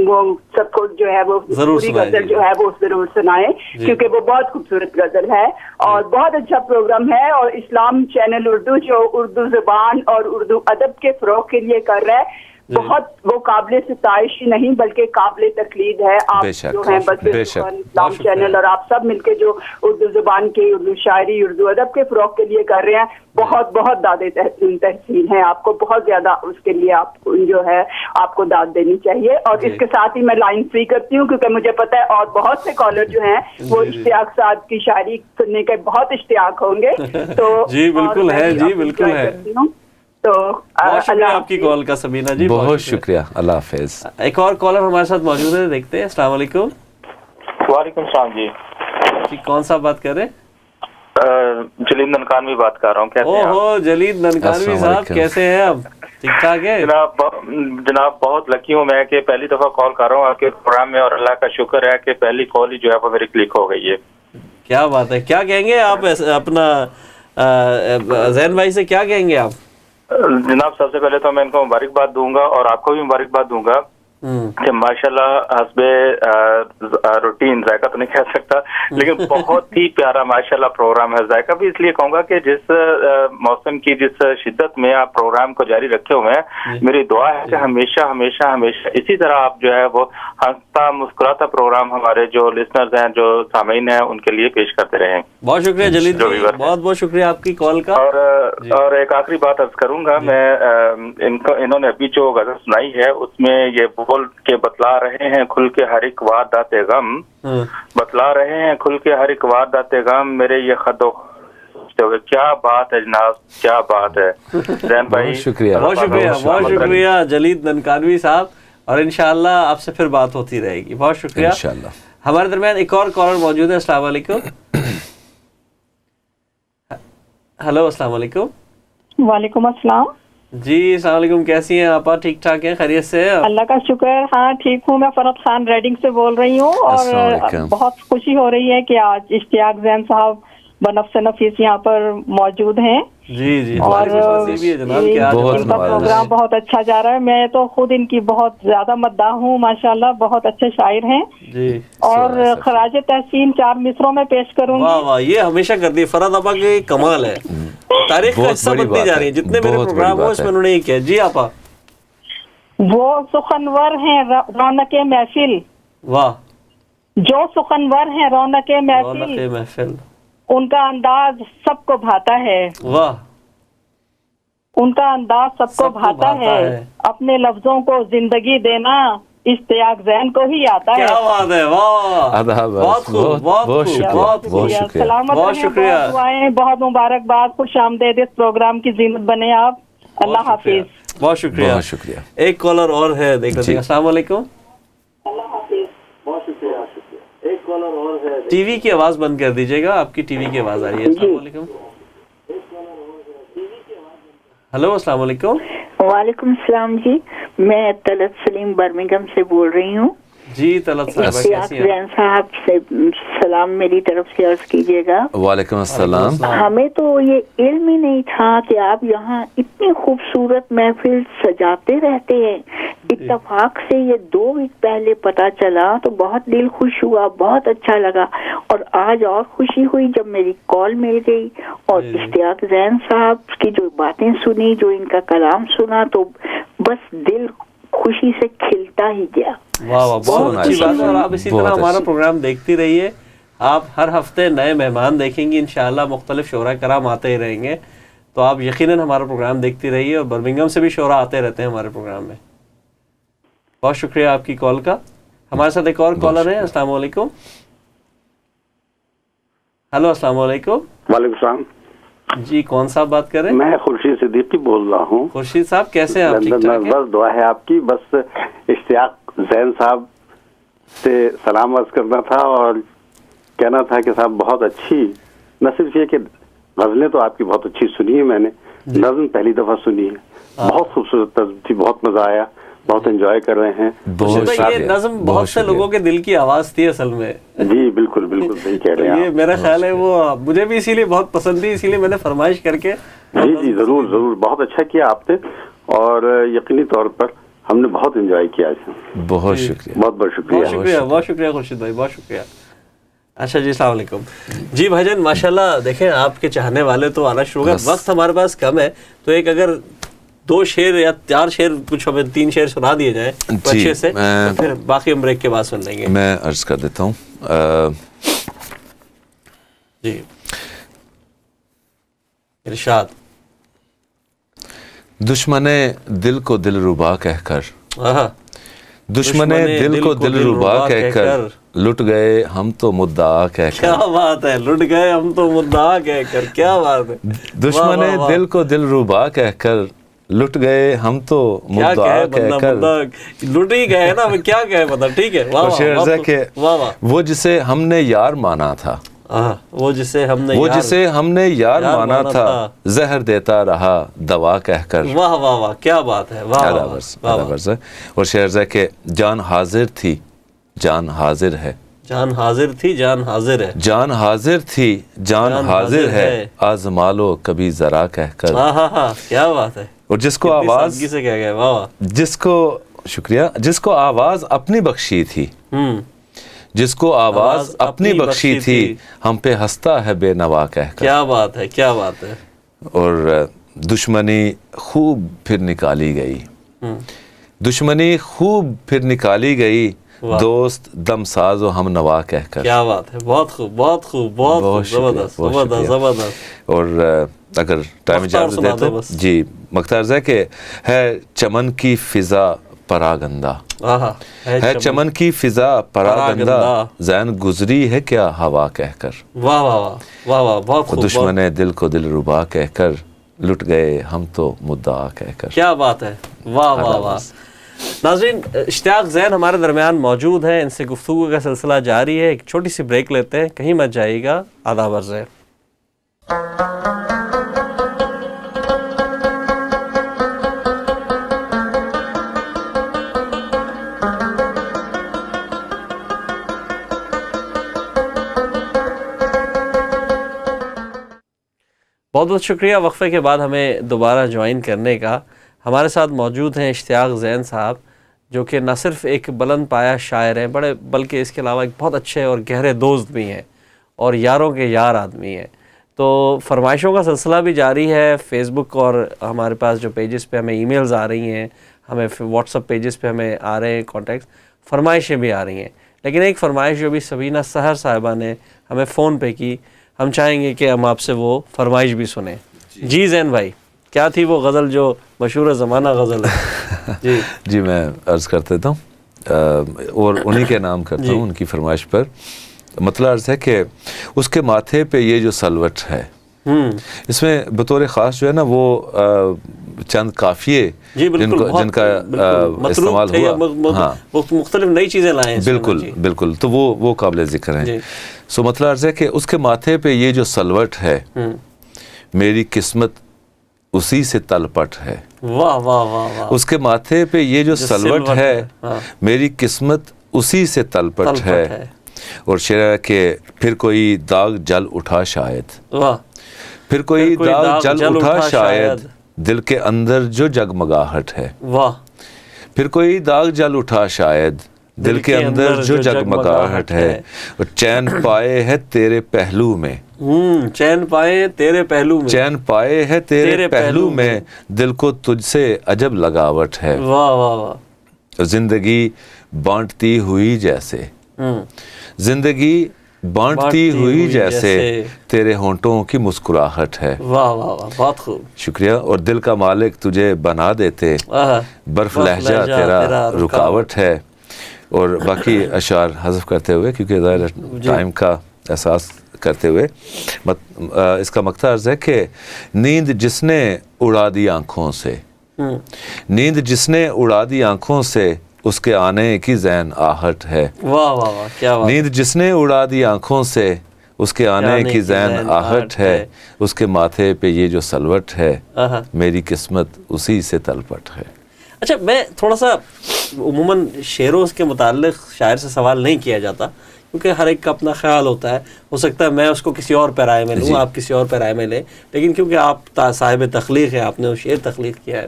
Speaker 3: وہ سب کو جو ہے وہ پوری غزل جو ہے وہ ضرور سنائیں، کیونکہ وہ بہت خوبصورت غزل ہے اور بہت اچھا پروگرام ہے. اور اسلام چینل اردو جو اردو زبان اور اردو ادب کے فروغ کے لیے کر رہا ہے، بہت وہ قابل ستائش ہی نہیں بلکہ قابل تقلید ہے. آپ جو ہیں بس اسلام چینل اور آپ سب مل کے جو اردو زبان کی، اردو شاعری، اردو ادب کے فروغ کے لیے کر رہے ہیں، بہت بہت داد تحسین ہے. آپ کو بہت زیادہ اس کے لیے آپ جو ہے آپ کو داد دینی چاہیے. اور اس کے ساتھ ہی میں لائن فری کرتی ہوں کیونکہ مجھے پتا ہے اور بہت سے کالر جو ہیں وہ اشتیاق صاحب کی شاعری سننے کے بہت اشتیاق ہوں گے. تو
Speaker 1: جی بالکل ہے، جی بالکل ہے.
Speaker 3: تو
Speaker 1: بہت شکریہ آپ کی کال کا سبینہ جی.
Speaker 2: بہت شکریہ. اللہ حافظ.
Speaker 1: ایک اور کالر ہمارے ساتھ موجود ہے، دیکھتے ہیں. السلام علیکم.
Speaker 4: وعلیکم السلام.
Speaker 1: جی کون صاحب بات کر رہے ہیں؟
Speaker 4: جلید ننکانوی بات کر رہا ہوں. کیسے ہیں
Speaker 1: اوہ جلید ننکانوی صاحب، کیسے ہیں آپ؟ ٹھیک ٹھاک ہے
Speaker 4: جناب. بہت لکی ہوں میں کہ پہلی دفعہ کال کر رہا ہوں آپ کے پروگرام میں، اور اللہ کا شکر ہے کہ پہلی کال ہی جو ہے وہ میری کلک ہو گئی ہے.
Speaker 1: کیا بات ہے. کیا کہیں گے آپ اپنا زین بھائی سے، کیا کہیں گے آپ؟
Speaker 4: جناب سب سے پہلے تو میں ان کو مبارکباد دوں گا اور آپ کو بھی مبارکباد دوں گا کہ ماشاءاللہ حسب روٹین، ذائقہ تو نہیں کہہ سکتا لیکن بہت ہی پیارا ماشاءاللہ پروگرام ہے. ذائقہ بھی اس لیے کہوں گا کہ جس موسم کی جس شدت میں آپ پروگرام کو جاری رکھے ہوئے ہیں، میری دعا ہے کہ ہمیشہ ہمیشہ ہمیشہ اسی طرح آپ جو ہے وہ ہنستا مسکراتا پروگرام ہمارے جو لسنرز ہیں، جو سامعین ہیں، ان کے لیے پیش کرتے رہیں.
Speaker 1: بہت شکریہ جلید جی، بہت بہت شکریہ آپ کی کال کا.
Speaker 4: اور ایک آخری بات عرض کروں گا میں، انہوں نے ابھی جو غزل سنائی ہے اس میں یہ بول کے بتلا رہے ہیں کھل کے ہر ایک واردات غم، بتلا رہے ہیں کھل کے ہر ایک واردات غم، میرے یہ خد و کیا بات ہے جناب، کیا بات ہے. زین بھائی
Speaker 2: شکریہ.
Speaker 1: بہت شکریہ، بہت شکریہ جلید ننکانوی صاحب. اور انشاءاللہ آپ سے پھر بات ہوتی رہے گی. بہت شکریہ.
Speaker 2: انشاءاللہ.
Speaker 1: ہمارے درمیان ایک اور کالر موجود ہے. السلام علیکم. ہلو السلام علیکم.
Speaker 5: وعلیکم السلام.
Speaker 1: جی السلام علیکم. کیسی ہیں آپ؟ ٹھیک ٹھاک ہیں؟ خیریت سے ہیں؟
Speaker 5: اللہ کا شکر. ہاں ٹھیک ہوں. میں فرحت خان ریڈنگ سے بول رہی ہوں
Speaker 2: السلام
Speaker 5: اور
Speaker 2: علیکم.
Speaker 5: بہت خوشی ہو رہی ہے کہ آج اشتیاق زین صاحب بنفس نفیس یہاں پر موجود ہیں.
Speaker 1: جی جی
Speaker 5: اور
Speaker 1: ہماری خوشی بھی ہے جناب کہ آج
Speaker 2: بہت
Speaker 5: ان کا
Speaker 2: مبارک.
Speaker 5: پروگرام بہت اچھا جا رہا ہے. میں تو خود ان کی بہت زیادہ مداح ہوں. ماشاءاللہ بہت اچھے شاعر ہیں.
Speaker 1: جی
Speaker 5: اور خراج تحسین 4 مصروں میں پیش کروں
Speaker 1: واہ
Speaker 5: گی.
Speaker 1: واہ، یہ ہمیشہ کرتی ہے فرحت آپا کی کمال ہے. تاریخ کا
Speaker 2: بہت
Speaker 1: حصہ
Speaker 2: بڑی
Speaker 1: بنتی
Speaker 2: بات
Speaker 1: جا
Speaker 2: ہے.
Speaker 1: رہی ہے. جتنے میرے
Speaker 2: بہت بڑی
Speaker 1: پروگرام ہو
Speaker 2: بات
Speaker 1: اس
Speaker 2: ہے.
Speaker 1: میں انہوں نے یہ کیا. جی آپا.
Speaker 5: وہ سخنور ہیں رونق محفل،
Speaker 1: واہ.
Speaker 5: جو سخنور ہیں رونق
Speaker 1: رونق
Speaker 5: محفل،
Speaker 1: محفل.
Speaker 5: ان کا انداز سب کو بھاتا ہے.
Speaker 1: واہ.
Speaker 5: ان کا انداز سب کو بھاتا ہے. اپنے لفظوں کو زندگی دینا اشتیاق زین کو ہی آتا ہے.
Speaker 1: کیا بات ہے. واہ
Speaker 2: آداب.
Speaker 1: بہت خوب، بہت
Speaker 2: بہت
Speaker 1: خوب،
Speaker 2: شکریہ.
Speaker 1: بہت خوب.
Speaker 2: بہت شکریہ.
Speaker 5: سلامت
Speaker 1: بہت
Speaker 5: رہیں،
Speaker 1: شکریہ.
Speaker 5: بہت دعائیں، بہت مبارکباد. خوش آمدید اس پروگرام کی زینت بنے آپ. اللہ
Speaker 1: بہت شکریہ.
Speaker 5: حافظ.
Speaker 1: بہت شکریہ.
Speaker 2: بہت شکریہ.
Speaker 1: ایک کالر اور ہے، دیکھ لیتے ہیں. السلام علیکم. ٹی وی کی آواز بند کر دیجیے گا، آپ کی ٹی وی کی آواز آ رہی ہے. السلام علیکم. ہلو السلام علیکم.
Speaker 6: وعلیکم السلام جی. میں طلعت سلیم برمنگم سے بول رہی ہوں.
Speaker 1: جی طلعت صاحبہ
Speaker 6: اشتیاق
Speaker 1: کیسی ہیں؟
Speaker 6: زین صاحب سے سلام میری طرف سے عرض کیجیے گا.
Speaker 2: وعلیکم السلام.
Speaker 6: ہمیں تو یہ علم ہی نہیں تھا کہ آپ یہاں اتنی خوبصورت محفل سجاتے رہتے ہیں. اتفاق سے یہ 2 ویک پہلے پتا چلا تو بہت دل خوش ہوا، بہت اچھا لگا. اور آج اور خوشی ہوئی جب میری کال مل گئی اور اشتیاق زین صاحب کی جو باتیں سنی، جو ان کا کلام سنا، تو بس دل خوشی سے کھلتا ہی گیا.
Speaker 1: واہ واہ، بہت اچھی بات ہے. اور آپ اسی طرح ہمارا پروگرام دیکھتی رہیے. آپ ہر ہفتے نئے مہمان دیکھیں گی انشاءاللہ. مختلف شعراء کرام آتے ہی رہیں گے، تو آپ یقیناً ہمارا پروگرام دیکھتی رہیے. اور برمنگھم سے بھی شعراء آتے رہتے ہیں ہمارے پروگرام میں. بہت شکریہ آپ کی کال کا. ہمارے ساتھ ایک اور کالر ہے. السلام علیکم. ہلو السلام علیکم.
Speaker 7: وعلیکم السلام.
Speaker 1: جی کون صاحب بات کر رہے ہیں؟
Speaker 7: میں خورشید صدیقی بول رہا ہوں.
Speaker 1: خورشید صاحب کیسے ہیں آپ؟ ٹھیک ٹھاک ہیں؟
Speaker 7: بس دعا ہے آپ کی. بس اشتیاق زین صاحب سے سلام عرض کرنا تھا اور کہنا تھا کہ صاحب بہت اچھی، نہ صرف یہ کہ غزلیں تو آپ کی بہت اچھی سنی ہے، میں نے نظم پہلی دفعہ سنی ہے. بہت خوبصورت نظم تھی، بہت مزہ آیا، بہت انجوائے کر رہے ہیں.
Speaker 1: یہ نظم بہت سے لوگوں کے دل کی آواز تھی اصل میں.
Speaker 7: جی بالکل بالکل صحیح کہہ رہے ہیں.
Speaker 1: یہ میرا خیال ہے وہ مجھے بھی اسی لیے بہت پسند تھی، اسی لیے میں نے فرمائش کر کے.
Speaker 7: جی جی ضرور ضرور، بہت اچھا کیا آپ نے اور یقینی طور پر ہم نے بہت انجوائے کیا.
Speaker 2: بہت شکریہ.
Speaker 7: بہت بہت شکریہ.
Speaker 1: بہت شکریہ، بہت شکریہ خورشید بھائی، بہت شکریہ. اچھا جی السلام علیکم. جی بھائی جان ماشاءاللہ دیکھیں آپ کے چاہنے والے تو آنا شروع ہو گئے. وقت ہمارے پاس کم ہے، تو ایک اگر 2 شعر یا 4 شعر، کچھ ہمیں 3 شعر سنا دیے جائیں اچھے سے، پھر باقی ہم بریک کے بعد سن لیں گے.
Speaker 2: میں عرض کر دیتا ہوں.
Speaker 1: جی ارشاد.
Speaker 2: دشمن دل کو دل ربا کہہ کر، دشمن دل کو دل ربا کہہ کر لٹ گئے ہم تو مدعا کہہ کر.
Speaker 1: کیا بات ہے، لٹ گئے ہم تو مدعا کہہ کر. کیا بات ہے.
Speaker 2: دشمن دل کو دل ربا کہہ کر لٹ گئے ہم تو مدعا کہہ کر.
Speaker 1: لٹ ہی گئے نا، ہمیں کیا کہے پتا. ٹھیک ہے.
Speaker 2: وہ جسے ہم نے یار مانا تھا،
Speaker 1: وہ جسے
Speaker 2: ہم نے یار مانا تھا، زہر دیتا رہا دوا کہہ کر.
Speaker 1: واہ واہ واہ، کیا بات ہے.
Speaker 2: اور شعر ہے کہ جان حاضر تھی جان حاضر ہے،
Speaker 1: جان حاضر تھی جان حاضر ہے،
Speaker 2: جان حاضر تھی جان حاضر ہے، آزما لو کبھی ذرا کہہ کر.
Speaker 1: کیا بات ہے.
Speaker 2: اور جس کو آواز
Speaker 1: سے کہہ گئے. واہ
Speaker 2: جس کو شکریہ، جس کو آواز اپنی بخشی تھی، جس کو آواز اپنی بخشی تھی، ہم پہ ہنستا ہے بے نوا کہہ کر.
Speaker 1: کیا بات ہے، کیا بات ہے.
Speaker 2: اور دشمنی خوب پھر نکالی گئی، دشمنی خوب پھر نکالی گئی، دوست دم ساز و ہم نوا کہہ کر.
Speaker 1: کیا بات ہے. بہت خوب بہت خوب بہت زبردست زبردست زبردست.
Speaker 2: اور اگر ٹائم اجازت دے تو جی مختار ہے کہ ہے چمن کی فضا پراگندہ، ہے چمن کی فضا پراگندہ، زین گزری ہے کیا ہوا کہہ کر.
Speaker 1: واہ واہ واہ واہ، بہت خوب.
Speaker 2: دشمن دل کو دل ربا کہہ کر لٹ گئے ہم تو مدعا کہہ کر.
Speaker 1: کیا بات ہے. واہ واہ واہ. ناظرین اشتیاق زین ہمارے درمیان موجود ہیں, ان سے گفتگو کا سلسلہ جاری ہے. ایک چھوٹی سی بریک لیتے ہیں, کہیں مت جائیے گا. آداب عرض ہے. بہت بہت شکریہ وقفے کے بعد ہمیں دوبارہ جوائن کرنے کا. ہمارے ساتھ موجود ہیں اشتیاق زین صاحب, جو کہ نہ صرف ایک بلند پایہ شاعر ہیں بلکہ اس کے علاوہ ایک بہت اچھے اور گہرے دوست بھی ہیں اور یاروں کے یار آدمی ہیں. تو فرمائشوں کا سلسلہ بھی جاری ہے. فیس بک اور ہمارے پاس جو پیجز پہ ہمیں ای میلز آ رہی ہیں, ہمیں واٹس اپ پیجز پہ ہمیں آ رہے ہیں کانٹیکٹس, فرمائشیں بھی آ رہی ہیں. لیکن ایک فرمائش جو بھی سبینہ سحر صاحبہ نے ہمیں فون پہ کی, ہم چاہیں گے کہ ہم آپ سے وہ فرمائش بھی سنیں. جی زین بھائی, کیا تھی وہ غزل جو مشہور زمانہ غزل ہے؟
Speaker 2: جی میں عرض کر دیتا ہوں اور انہی کے نام کرتا ہوں ان کی فرمائش پر. مطلب عرض ہے کہ اس کے ماتھے پہ یہ جو سلوٹ ہے, اس میں بطور خاص جو ہے نا وہ چند قافیے جن کا استعمال ہوا,
Speaker 1: مختلف نئی چیزیں لائے ہیں.
Speaker 2: بالکل بالکل, تو وہ قابل ذکر ہیں. سو مطلب عرض ہے کہ اس کے ماتھے پہ یہ جو سلوٹ ہے, میری قسمت اسی سے تلپٹ ہے.
Speaker 1: واہ واہ واہ واہ.
Speaker 2: اس کے ماتھے پہ یہ جو سلوٹ ہے, میری قسمت اسی سے تلپٹ ہے. اور شعر ہے کہ پھر کوئی داغ جل اٹھا شاید, پھر کوئی داغ جل اٹھا شاید, دل کے اندر جو جگمگاہٹ ہے.
Speaker 1: واہ.
Speaker 2: پھر کوئی داغ جل اٹھا شاید, دل کے اندر جو جگمگاہٹ ہے. اور چین پائے ہے تیرے پہلو میں,
Speaker 1: چین پائے تیرے پہلو میں,
Speaker 2: چین پائے ہے تیرے پہلو میں, دل کو تجھ سے عجب لگاوٹ ہے.
Speaker 1: واہ واہ واہ.
Speaker 2: زندگی بانٹتی ہوئی جیسے, زندگی بانٹتی ہوئی جیسے, تیرے ہونٹوں کی مسکراہٹ ہے.
Speaker 1: واہ واہ واہ, بہت خوب,
Speaker 2: شکریہ. اور دل کا مالک تجھے بنا دیتے, برف لہجہ تیرا رکاوٹ ہے. اور باقی اشعار حذف کرتے ہوئے, کیونکہ ظاہر ٹائم کا احساس کرتے ہوئے, اس کا مقصد عرض ہے کہ نیند جس نے اڑا دی آنکھوں سے, نیند جس نے اڑا دی آنکھوں سے, اس کے آنے کی زین آہٹ ہے.
Speaker 1: واہ واہ واہ, کیا بات.
Speaker 2: نیند جس نے اڑا دی آنکھوں سے, اس کے آنے کی زین آہٹ ہے. اس کے ماتھے پہ یہ جو سلوٹ ہے, میری قسمت اسی سے تلپٹ ہے.
Speaker 1: اچھا, میں تھوڑا سا عموماً شعروں کے متعلق شاعر سے سوال نہیں کیا جاتا, کیونکہ ہر ایک کا اپنا خیال ہوتا ہے. ہو سکتا ہے میں اس کو کسی اور پیرائے میں لوں, آپ کسی اور پیرائے میں لیں, لیکن کیونکہ آپ صاحب تخلیق ہیں, آپ نے وہ شعر تخلیق کیا ہے.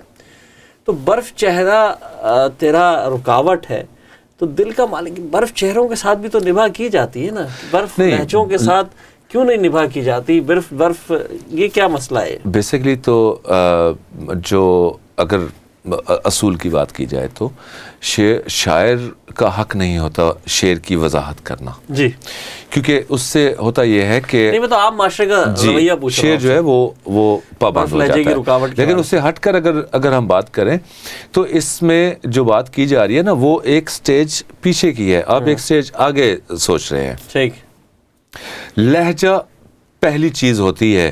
Speaker 1: تو برف چہرہ تیرا رکاوٹ ہے, تو دل کا مالک, برف چہروں کے ساتھ بھی تو نبھا کی جاتی ہے نا, برف لہجوں کے ساتھ کیوں نہیں نبھا کی جاتی؟ برف یہ کیا مسئلہ ہے؟
Speaker 2: بیسیکلی تو جو اگر اصول کی بات کی جائے تو شاعر کا حق نہیں ہوتا شعر کی وضاحت کرنا.
Speaker 1: جی,
Speaker 2: کیونکہ اس سے ہوتا یہ ہے کہ
Speaker 1: نہیں, میں تو آپ معاشرے کا رویہ پوچھ رہا ہوں.
Speaker 2: شعر جو ہے وہ پابند ہو جاتا ہے. لیکن اس سے ہٹ کر اگر ہم بات کریں تو اس میں جو بات کی جا رہی ہے نا, وہ ایک سٹیج پیچھے کی ہے, آپ ایک سٹیج آگے سوچ رہے ہیں.
Speaker 1: ٹھیک.
Speaker 2: لہجہ پہلی چیز ہوتی ہے.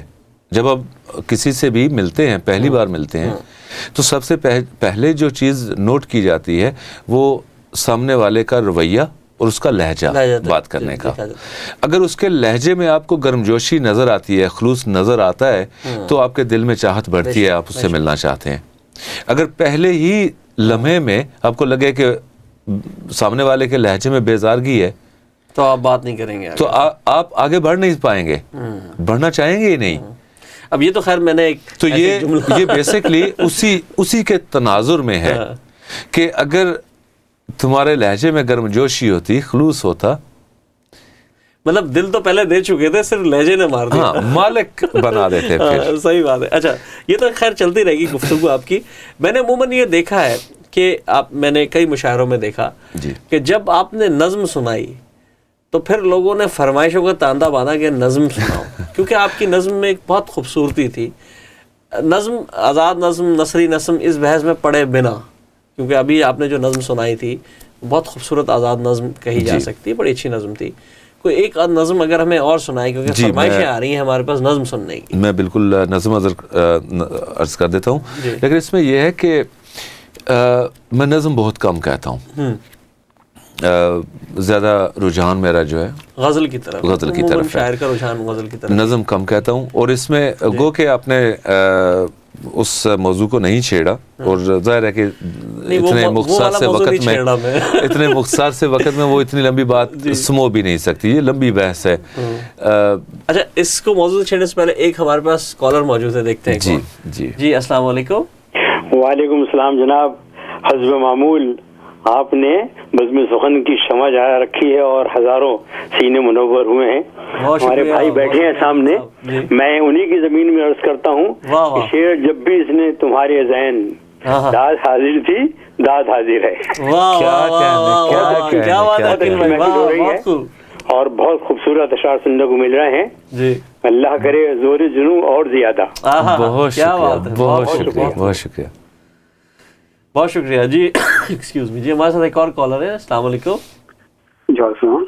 Speaker 2: جب آپ کسی سے بھی ملتے ہیں, پہلی بار ملتے ہیں, تو سب سے پہلے جو چیز نوٹ کی جاتی ہے وہ سامنے والے کا رویہ اور اس کا لہجہ بات کرنے کا. اگر اس کے لہجے میں آپ کو گرمجوشی نظر آتی ہے, خلوص نظر آتا ہے, تو آپ کے دل میں چاہت بڑھتی ہے, آپ اس سے ملنا چاہتے ہیں. اگر پہلے ہی لمحے میں آپ کو لگے کہ سامنے والے کے لہجے میں بیزارگی ہے,
Speaker 1: تو آپ بات نہیں کریں گے,
Speaker 2: تو آپ آگے بڑھ نہیں پائیں گے, بڑھنا چاہیں گے ہی نہیں.
Speaker 1: اب یہ تو خیر میں نے ایک
Speaker 2: تو یہ بیسیکلی اسی کے تناظر میں ہے کہ اگر تمہارے لہجے میں گرمجوشی ہوتی, خلوص ہوتا,
Speaker 1: مطلب دل تو پہلے دے چکے تھے, صرف لہجے نے مار دیا,
Speaker 2: مالک بنا دیتے پھر.
Speaker 1: صحیح بات ہے. اچھا, یہ تو خیر چلتی رہے گی گفتگو آپ کی. میں نے عموماً یہ دیکھا ہے کہ میں نے کئی مشاعروں میں دیکھا کہ جب آپ نے نظم سنائی تو پھر لوگوں نے فرمائشوں کا تاندہ باندھا کہ نظم سناؤ, کیونکہ آپ کی نظم میں ایک بہت خوبصورتی تھی. نظم, آزاد نظم, نثری نظم, اس بحث میں پڑے بنا, کیونکہ ابھی آپ نے جو نظم سنائی تھی بہت خوبصورت آزاد نظم کہی جا سکتی ہے, بڑی اچھی نظم تھی. کوئی ایک نظم اگر ہمیں اور سنائے, کیونکہ فرمائشیں آ رہی ہیں ہمارے پاس نظم سننے کی.
Speaker 2: میں بالکل نظم عرض کر دیتا ہوں. لیکن اس میں یہ ہے کہ میں نظم بہت کم کہتا ہوں. زیادہ رجحان میرا جو ہے
Speaker 1: غزل کی طرف
Speaker 2: ہے.
Speaker 1: شاعر کا رجحان غزل کی طرف.
Speaker 2: نظم کم کہتا ہوں, اور اس میں گو کہ آپ نے اس موضوع کو نہیں چھیڑا, اور ظاہر ہے کہ اتنے مختصر سے وقت میں اتنے مختصر سے وقت میں وہ اتنی لمبی بات سمو بھی نہیں سکتی, یہ لمبی بحث ہے.
Speaker 1: اچھا, اس کو موضوع چھیڑنے سے پہلے ایک ہمارے پاس کالر موجود ہے, دیکھتے ہیں.
Speaker 2: جی جی
Speaker 1: جی, السلام علیکم.
Speaker 8: وعلیکم السلام جناب. حسب معمول آپ نے بزم سخن کی شمع جلا رکھی ہے اور ہزاروں سینے منور ہوئے ہیں. ہمارے بھائی بیٹھے ہیں سامنے, میں انہی کی زمین میں عرض کرتا ہوں کہ شعر جب بھی اس نے تمہارے ذہن داد حاضر تھی داد حاضر ہے. اور بہت خوبصورت اشعار سننے کو مل رہے ہیں. اللہ کرے زور جنوں اور زیادہ.
Speaker 2: بہت شکریہ, بہت شکریہ, بہت شکریہ,
Speaker 1: بہت شکریہ. جی ایکسکیوز می, جی ہمارے ساتھ ایک اور کالر ہے. السلام علیکم.
Speaker 7: جی السلام.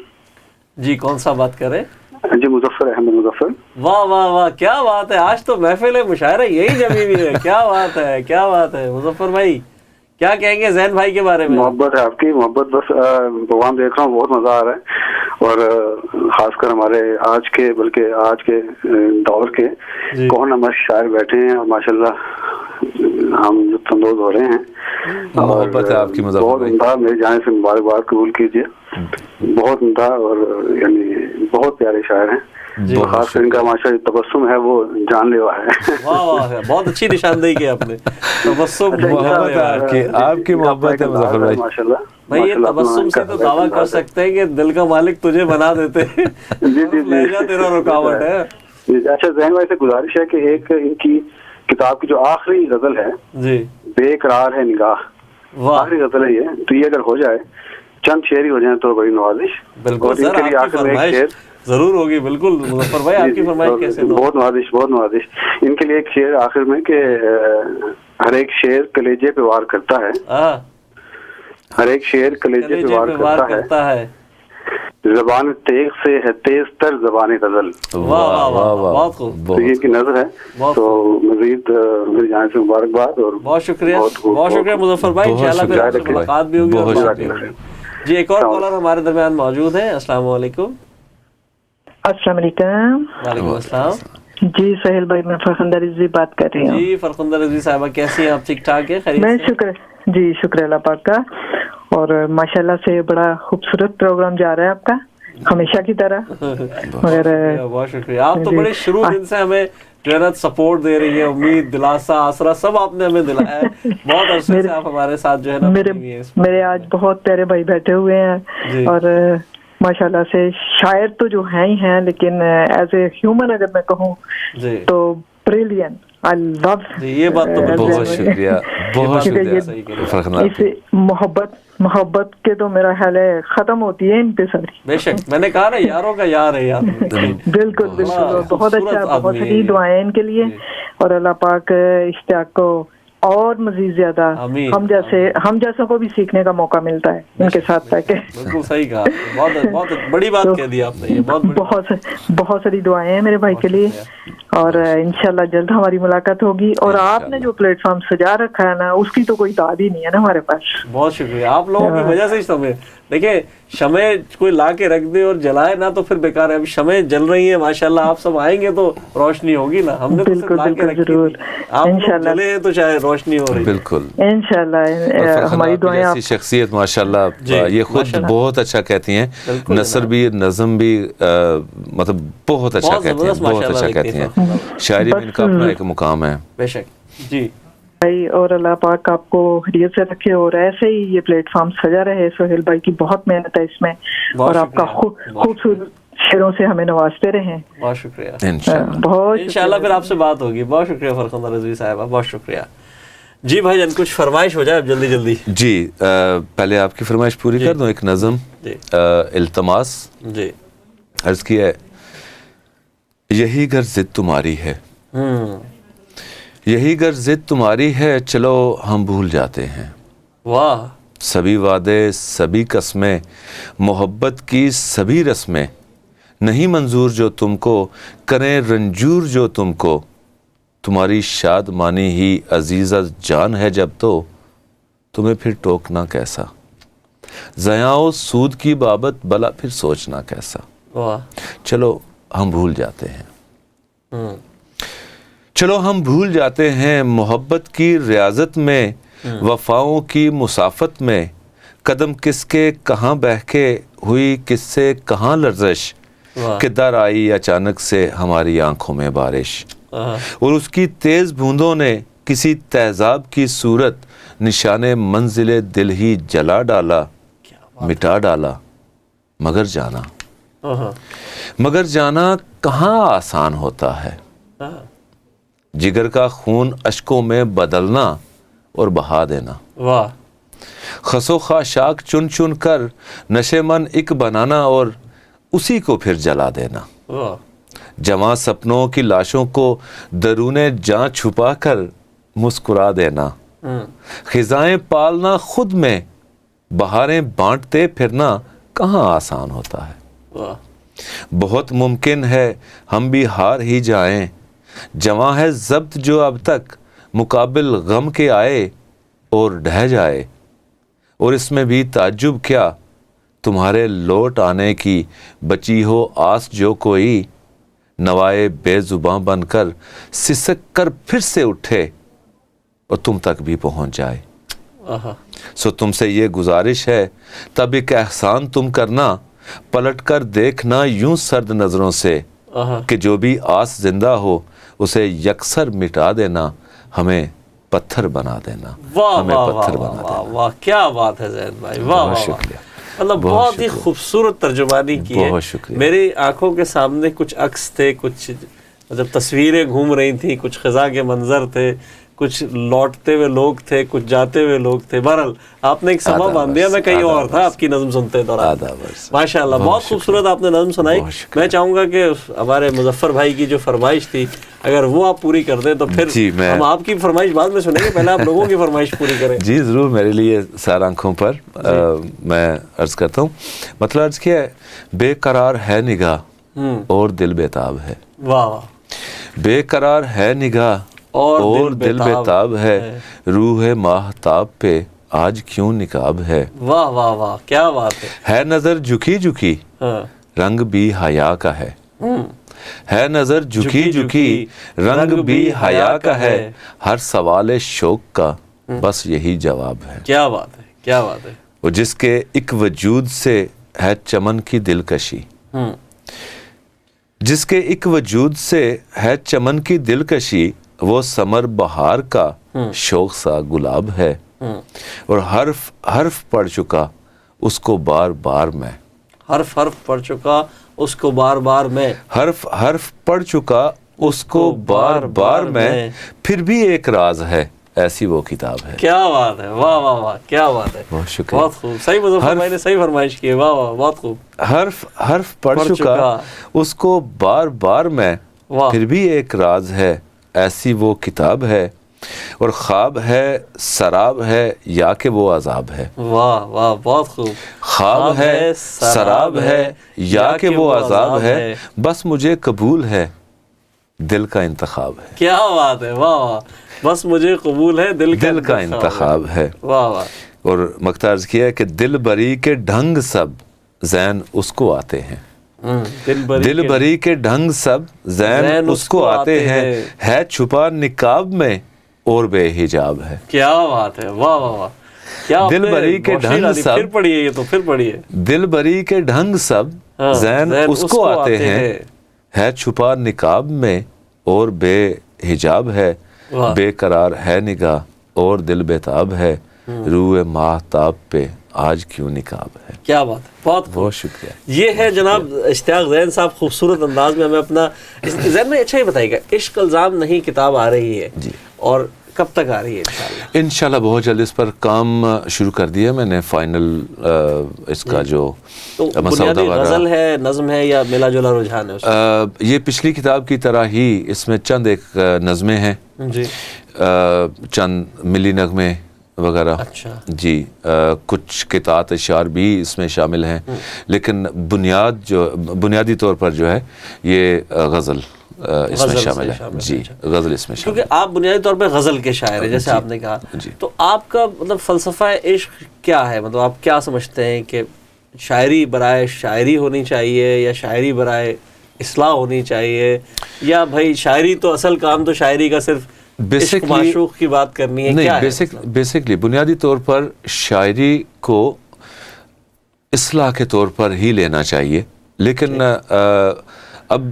Speaker 1: جی کون سا بات کر رہے ہیں؟
Speaker 7: جی مظفر احمد مظفر.
Speaker 1: واہ واہ واہ, کیا بات ہے, آج تو محفل ہے مشاعرہ یہی جمی ہوئی ہے. کیا بات ہے, کیا بات ہے. مظفر بھائی کیا کہیں گے ذہن بھائی کے بارے میں؟
Speaker 7: محبت ہے آپ کی, محبت. بس پروگرام دیکھ رہا ہوں, بہت مزہ آ رہا ہے, اور خاص کر ہمارے آج کے بلکہ آج کے دور کے کون ہمارے شاعر بیٹھے ہیں, اور ماشاءاللہ ہم لطف اندوز ہو رہے ہیں.
Speaker 2: محبت ہے آپ کی.
Speaker 7: بہت عمدہ, میری جانب سے مبارکباد قبول کیجیے. بہت عمدہ اور یعنی بہت پیارے شاعر ہیں. خاص کر ان کا ماشاء تبسم ہے وہ جان لیوا ہے.
Speaker 1: واہ واہ, بہت اچھی نشاندہی کی آپ نے. تبسم
Speaker 2: آپ کی محبت ہے مظفر بھائی.
Speaker 7: ماشاءاللہ
Speaker 1: بھائی, یہ تبسم سے تو دعویٰ کر سکتے ہیں کہ دل کا مالک تجھے بنا دیتے. لہجہ تیرا رکاوٹ ہے.
Speaker 7: اچھا, ذہن بھائی سے گزارش ہے کہ ایک ان کی کتاب کی جو آخری غزل ہے
Speaker 1: جی,
Speaker 7: بے قرار ہے نگاہ, آخری غزل ہے یہ, تو یہ اگر ہو جائے, چند شعر ہی ہو جائیں تو بڑی نوازش.
Speaker 1: بالکل سر, آپ کی فرمائش ضرور ہوگی. بالکل مظفر بھائی, آپ کی فرمائش کیسے؟
Speaker 7: بہت نوازش, بہت نوازش. ان کے لیے ایک شعر آخر میں کہ ہر ایک شعر کلیجے پہ وار کرتا ہے, ہر ایک شعر کلیجے پہ وار کرتا ہے, زبان تیغ سے ہے تیز تر زبان غزل.
Speaker 1: واہ واہ, بہت خوب.
Speaker 7: تو یہ کی نظر ہے. تو مزید میری جانب سے مبارکباد اور
Speaker 1: بہت شکریہ. بہت شکریہ مظفر بھائی, انشاءاللہ پھر آپ سے ملاقات بھی ہوگی. جی, ایک اور کالر ہمارے درمیان موجود ہے. السلام علیکم.
Speaker 5: السلام علیکم.
Speaker 1: وعلیکم السلام.
Speaker 5: جی سہیل بھائی, میں فرخندہ رضوی بات کر رہی ہوں.
Speaker 1: جی فرخندہ رضوی صاحبہ, کیسی ہیں آپ؟ ٹھیک ٹھاک ہے, خیریت
Speaker 5: میں
Speaker 1: سے؟
Speaker 5: جی شکر اللہ پاک کا, اور ماشاءاللہ سے بڑا خوبصورت پروگرام جا رہا ہے آپ کا, ہمیشہ کی طرح. مگر
Speaker 1: بہت شکریہ. آپ تو بڑے شروع دن سے ہمیں جو ہے نا سپورٹ دے رہی ہے, امید, دلاسا, آسرا سب آپ نے ہمیں دلایا ہے. بہت عرصے سے آپ ہمارے ساتھ جو ہے نا.
Speaker 5: میرے آج بہت پیارے بھائی بیٹھے ہوئے ہیں, اور ماشاءاللہ سے شاعر تو جو ہیں ہی ہیں, لیکن ایز اے ہیومن اگر میں کہوں تو بریلین.
Speaker 1: یہ بات تو
Speaker 2: بہت شکریہ, بہت شکریہ.
Speaker 5: محبت کے تو میرا خیال ہے ختم ہوتی ہے ان پہ ساری.
Speaker 1: بے شک, میں نے کہا نا یاروں کا یار ہے یار.
Speaker 5: بالکل بالکل, بہت اچھا, بہت ساری دعائیں ان کے لیے, اور اللہ پاک اشتیاق کو اور مزید زیادہ ہم جیسوں کو بھی سیکھنے کا موقع ملتا ہے ان کے ساتھ رہ کے.
Speaker 1: بالکل صحیح کہا, بہت بڑی بات کہہ دی آپ نے. یہ
Speaker 5: بہت ساری دعائیں ہیں میرے بھائی کے لیے, اور انشاءاللہ جلد ہماری ملاقات ہوگی. اور آپ نے جو پلیٹ فارم سجا رکھا ہے نا, اس کی تو کوئی تعداد ہی نہیں ہے نا ہمارے پاس.
Speaker 1: بہت شکریہ, آپ لوگوں کی وجہ سے شمع, دیکھیں شمع کوئی لا کے رکھ دے اور جلائے نا تو پھر بیکار ہے. اب شمع جل رہی ہیں ماشاءاللہ, آپ سب آئیں گے تو روشنی ہوگی نا. ہم نے تو صرف لا کے رکھی تھی, آپ لوگ جلے تو چاہے روشنی ہو رہی.
Speaker 2: بالکل
Speaker 5: انشاءاللہ ہماری دعائیں.
Speaker 2: ایسی شخصیت ماشاءاللہ, یہ خود بہت اچھا کہتی ہیں, نثر بھی, نظم بھی, مطلب بہت اچھا کہتی ہیں, بہت اچھا کہتی ہیں. شاعری میں ان کا اپنا ایک مقام ہے.
Speaker 1: بے شک. جی
Speaker 5: بھائی, اور اللہ پاک آپ کو خیریت سے رکھے, اور ایسے ہی یہ پلیٹ فارم سجا رہے. سہیل بھائی کی بہت محنت ہے اس میں, اور آپ کا خوبصورت شعروں سے ہمیں نوازتے رہیں.
Speaker 1: بہت شکریہ.
Speaker 2: انشاءاللہ
Speaker 1: پھر آپ سے بات ہوگی. بہت شکریہ فرخندہ رضوی صاحبہ, بہت شکریہ. جی بھائی جان, کچھ فرمائش ہو جائے جلدی جلدی.
Speaker 2: جی, پہلے آپ کی فرمائش پوری کر دوں. ایک نظم, التماس.
Speaker 1: جی,
Speaker 2: عرض کیا ہے, یہی گر ضد تمہاری ہے, یہی گر ضد تمہاری ہے, چلو ہم بھول جاتے ہیں.
Speaker 1: واہ.
Speaker 2: سبھی وعدے, سبھی قسمیں, محبت کی سبھی رسمیں, نہیں منظور جو تم کو, کریں رنجور جو تم کو. تمہاری شادمانی ہی عزیزہ جان ہے جب تو تمہیں پھر ٹوکنا کیسا، ضیاء و سود کی بابت بلا پھر سوچنا کیسا. چلو ہم بھول جاتے ہیں، چلو ہم بھول جاتے ہیں محبت کی ریاضت میں، وفاؤں کی مسافت میں، قدم کس کے کہاں بہکے ہوئی کس سے کہاں لرزش، کہ در آئی اچانک سے ہماری آنکھوں میں بارش، اور اس کی تیز بوندوں نے کسی تہذاب کی صورت نشان منزل دل ہی جلا ڈالا، مٹا ڈالا. مگر جانا کہاں آسان ہوتا ہے، جگر کا خون اشکوں میں بدلنا اور بہا دینا، خس و خاشاک چن چن کر نشے من ایک بنانا اور اسی کو پھر جلا دینا، جواں سپنوں کی لاشوں کو درون جاں چھپا کر مسکرا دینا، خزائیں پالنا خود میں بہاریں بانٹتے پھرنا کہاں آسان ہوتا ہے. بہت ممکن ہے ہم بھی ہار ہی جائیں، جواں ہے ضبط جو اب تک مقابل غم کے آئے اور ڈھہ جائے، اور اس میں بھی تعجب کیا تمہارے لوٹ آنے کی بچی ہو آس جو کوئی، نوائے بے زباں بن کر سسک کر پھر سے اٹھے اور تم تک بھی پہنچ جائے. سو تم سے یہ گزارش ہے تب ایک احسان تم کرنا، پلٹ کر دیکھنا یوں سرد نظروں سے، کہ جو بھی آس زندہ ہو اسے یکسر مٹا دینا، ہمیں پتھر بنا دینا. ہمیں پتھر بنا دینا.
Speaker 1: واہ کیا بات ہے زید بھائی، واہ شکریہ. مطلب بہت ہی خوبصورت ترجمانی کی ہے.
Speaker 2: بہت شکریہ.
Speaker 1: میری آنکھوں کے سامنے کچھ عکس تھے، کچھ مطلب تصویریں گھوم رہی تھیں، کچھ خزاں کے منظر تھے، کچھ لوٹتے ہوئے لوگ تھے، کچھ جاتے ہوئے لوگ تھے. بہرحال آپ نے ایک سما باندھ دیا، میں کہیں اور تھا آپ کی نظم سنتے دوران. ماشاء اللہ بہت خوبصورت آپ نے نظم سنائی. میں چاہوں گا کہ ہمارے مظفر بھائی کی جو فرمائش تھی اگر وہ آپ پوری کر دیں تو پھر ہم آپ کی فرمائش بعد میں سنیں گے، پہلے آپ لوگوں کی فرمائش پوری کریں.
Speaker 2: جی ضرور. میرے لیے سار آنکھوں پر میں عرض کرتا ہوں. مطلب عرض کیا ہے، بے قرار ہے نگاہ اور دل بےتاب ہے.
Speaker 1: واہ واہ.
Speaker 2: بے قرار ہے نگاہ اور دل بےتاب ہے، روح ماہتاب پہ آج کیوں نقاب ہے.
Speaker 1: واہ واہ واہ کیا بات
Speaker 2: ہے نظر جھکی جھکی رنگ بھی حیا کا ہے، ہے نظر جھکی جھکی رنگ بھی حیا کا ہے، ہر سوال شوق کا بس یہی جواب ہے.
Speaker 1: کیا بات ہے، کیا بات ہے.
Speaker 2: وہ جس کے ایک وجود سے ہے چمن کی دلکشی، جس کے ایک وجود سے ہے چمن کی دلکشی، وہ سمر بہار کا شوق سا گلاب ہے، اور حرف حرف پڑھ چکا اس کو بار بار میں،
Speaker 1: حرف حرف پڑھ چکا اس کو بار بار میں، حرف
Speaker 2: حرف پڑھ چکا اس کو بار بار میں، پھر بھی ایک راز ہے ایسی وہ کتاب ہے.
Speaker 1: کیا بات ہے، واہ واہ واہ کیا بات ہے.
Speaker 2: بہت شکریہ.
Speaker 1: بہت خوب. صحیح مظفر بھائی نے صحیح فرمائش کی ہے. واہ واہ بہت خوب.
Speaker 2: حرف حرف پڑھ چکا اس کو بار بار میں، پھر بھی ایک راز ہے ایسی وہ کتاب ہے، اور خواب ہے سراب ہے یا کہ وہ عذاب ہے.
Speaker 1: واہ واہ بہت خوب.
Speaker 2: خواب ہے سراب ہے یا کہ وہ عذاب ہے، بس مجھے قبول ہے دل کا انتخاب ہے.
Speaker 1: کیا بات ہے، واہ واہ. بس مجھے قبول ہے دل
Speaker 2: کا انتخاب ہے.
Speaker 1: واہ واہ.
Speaker 2: اور مقتا عرض کیا ہے کہ دل بری کے ڈھنگ سب زین اس کو آتے ہیں، دل بری کے ڈھنگ سب زین اس کو آتے ہیں، ہے چھپا نقاب میں اور بے حجاب ہے.
Speaker 1: کیا بات ہے، واہ واہ واہ.
Speaker 2: دل بری کے ڈھنگ سب،
Speaker 1: پھر پڑھیے یہ تو، پھر پڑھیے.
Speaker 2: دل بری کے ڈھنگ سب زین اس کو آتے ہیں، ہے چھپا نقاب میں اور بے حجاب ہے، بے قرار ہے نگاہ اور دل بےتاب ہے، روح ماہتاب پہ آج کیوں نقاب ہے.
Speaker 1: کیا بات ہے، بہت
Speaker 2: بہت شکریہ.
Speaker 1: یہ ہے جناب اشتیاق زین صاحب خوبصورت انداز میں ہمیں اپنا زین میں. اچھا ہی بتائیے گا، عشق الزام نہیں کتاب آ رہی ہے جی، اور کب تک آ رہی ہے؟
Speaker 2: انشاءاللہ بہت جلد اس پر کام شروع کر دیا میں نے. فائنل اس کا جو
Speaker 1: بنیادی غزل ہے، نظم ہے، یا ملا جلا رجحان ہے؟
Speaker 2: یہ پچھلی کتاب کی طرح ہی اس میں چند ایک نظمیں ہیں جی، چند ملی نغمے وغیرہ.
Speaker 1: اچھا
Speaker 2: جی. کچھ قطعات اشعار بھی اس میں شامل ہیں، لیکن بنیادی طور پر جو ہے یہ غزل اس میں شامل ہے. جی غزل اس میں شامل ہے.
Speaker 1: کیونکہ آپ بنیادی طور پہ غزل کے شاعر ہیں جیسے آپ نے کہا, تو آپ کا مطلب فلسفہ عشق کیا ہے؟ مطلب آپ کیا سمجھتے ہیں کہ شاعری برائے شاعری ہونی چاہیے, یا شاعری برائے اصلاح ہونی چاہیے, یا بھائی شاعری تو اصل کام تو شاعری کا صرف عشق معشوق کی بات کرنی ہے؟
Speaker 2: نہیں, بیسکلی بنیادی طور پر شاعری کو اصلاح کے طور پر ہی لینا چاہیے, لیکن اب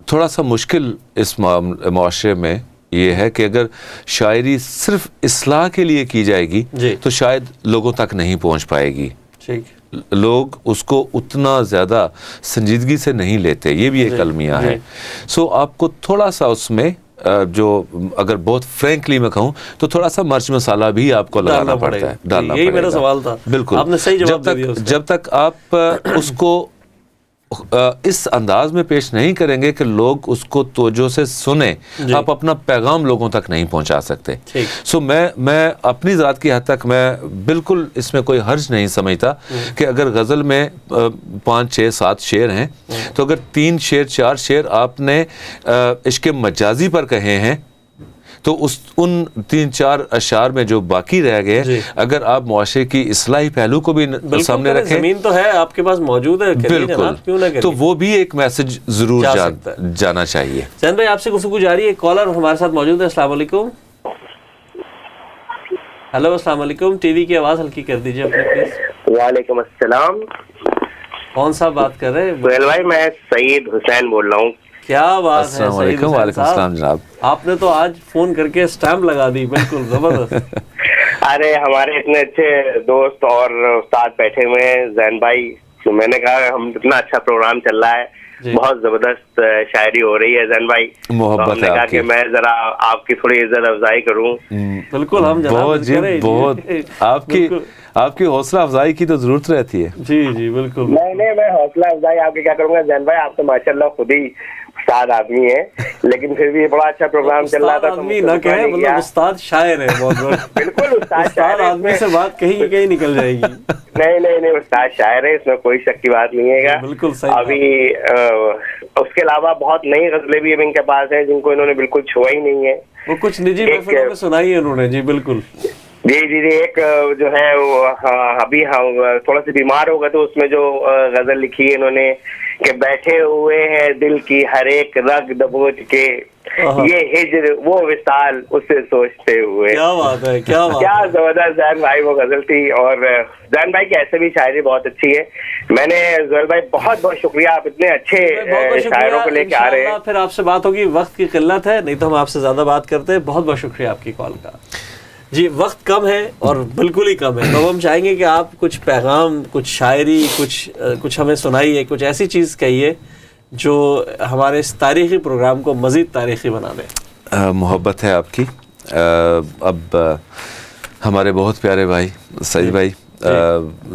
Speaker 2: تھوڑا سا مشکل اس معاشرے میں یہ ہے کہ اگر شاعری صرف اصلاح کے لیے کی جائے گی تو شاید لوگوں تک نہیں پہنچ پائے گی. لوگ اس کو اتنا زیادہ سنجیدگی سے نہیں لیتے, یہ بھی ایک المیہ ہے. سو آپ کو تھوڑا سا اس میں جو اگر بہت فرینکلی میں کہوں تو تھوڑا سا مرچ مسالہ بھی آپ کو لگانا پڑتا ہے, ڈالنا پڑے گا.
Speaker 1: یہی میرا سوال تھا.
Speaker 2: بالکل,
Speaker 1: آپ نے صحیح جواب دے دیا.
Speaker 2: جب تک آپ اس کو اس انداز میں پیش نہیں کریں گے کہ لوگ اس کو توجہ سے سنیں, آپ اپنا پیغام لوگوں تک نہیں پہنچا سکتے. سو میں اپنی ذات کی حد تک میں بالکل اس میں کوئی حرج نہیں سمجھتا کہ اگر غزل میں 5 6 7 شعر ہیں تو اگر 3 شعر 4 شعر آپ نے عشق مجازی پر کہے ہیں تو ان 3 4 اشعار میں جو باقی رہ گئے اگر آپ معاشرے کی اصلاحی پہلو کو بھی سامنے رکھیں,
Speaker 1: زمین تو ہے آپ کے پاس موجود ہے,
Speaker 2: بالکل, تو وہ بھی ایک میسج ضرور جانا چاہیے.
Speaker 1: زین بھائی آپ سے گفتگو جاری ہے. کالر ہمارے ساتھ موجود ہے. السلام علیکم. ہیلو السلام علیکم. ٹی وی کی آواز ہلکی کر دیجیے اپنے پلیز.
Speaker 9: وعلیکم السلام.
Speaker 1: کون صاحب بات کر رہے ہیں؟
Speaker 9: سہیل بھائی میں سعید حسین بول رہا ہوں.
Speaker 1: کیا بات ہے.
Speaker 2: السلام علیکم. وعلیکم السلام جناب.
Speaker 1: آپ نے تو آج فون کر کے اسٹیمپ لگا دی, بالکل زبردست.
Speaker 9: ارے ہمارے اتنے اچھے دوست اور استاد بیٹھے ہوئے ہیں زین بھائی, تو میں نے کہا ہم اتنا اچھا پروگرام چل رہا ہے, بہت زبردست شاعری ہو رہی ہے زین بھائی,
Speaker 2: محبت ہے
Speaker 9: کہا کہ میں ذرا آپ کی تھوڑی عزت افزائی کروں.
Speaker 1: بالکل, ہم
Speaker 2: بہت آپ کی حوصلہ افزائی کی تو ضرورت رہتی ہے.
Speaker 1: جی جی بالکل.
Speaker 9: نہیں میں حوصلہ افزائی آپ کی کیا کروں گا زین بھائی, آپ تو ماشاء اللہ خود ہی استاد آدمی ہے, لیکن پھر بھی بڑا اچھا پروگرام چل رہا تھا.
Speaker 1: آدمی نہ کہے, مطلب استاد شاعر ہے بہت.
Speaker 9: بالکل
Speaker 1: استاد آدمی سے بات کہیں نکل جائے گی.
Speaker 9: نہیں استاد شاعر ہے, اس میں کوئی شک کی بات نہیں ہے.
Speaker 1: بالکل صحیح.
Speaker 9: ابھی اس کے علاوہ بہت نئی غزلیں بھی اب ان کے پاس ہیں جن کو انہوں نے بالکل چھوا ہی نہیں ہے.
Speaker 1: وہ کچھ نجی محفلوں میں سنائی ہے انہوں نے. جی بالکل.
Speaker 9: جی ایک جو ہے وہ ابھی تھوڑا سا بیمار ہوگا تو اس میں جو غزل لکھی ہے انہوں نے کہ بیٹھے ہوئے ہیں دل کی ہر ایک رگ دبوچ کے, یہ ہجر وہ وصال اسے سوچتے ہوئے.
Speaker 1: کیا بات ہے, کیا
Speaker 9: زبردست زین بھائی وہ غزل تھی. اور زین بھائی کی ایسے بھی شاعری بہت اچھی ہے. میں نے زہیل بھائی بہت بہت شکریہ, آپ اتنے اچھے شاعروں کو لے کے آ رہے ہیں.
Speaker 1: پھر آپ سے بات ہوگی, وقت کی قلت ہے, نہیں تو ہم آپ سے زیادہ بات کرتے ہیں. بہت بہت شکریہ آپ کی کال کا. جی وقت کم ہے اور بالکل ہی کم ہے, تو ہم چاہیں گے کہ آپ کچھ پیغام, کچھ شاعری, کچھ ہمیں سنائیے, کچھ ایسی چیز کہیے جو ہمارے اس تاریخی پروگرام کو مزید تاریخی بنا دے.
Speaker 2: محبت ہے آپ کی. اب ہمارے بہت پیارے بھائی سعید بھائی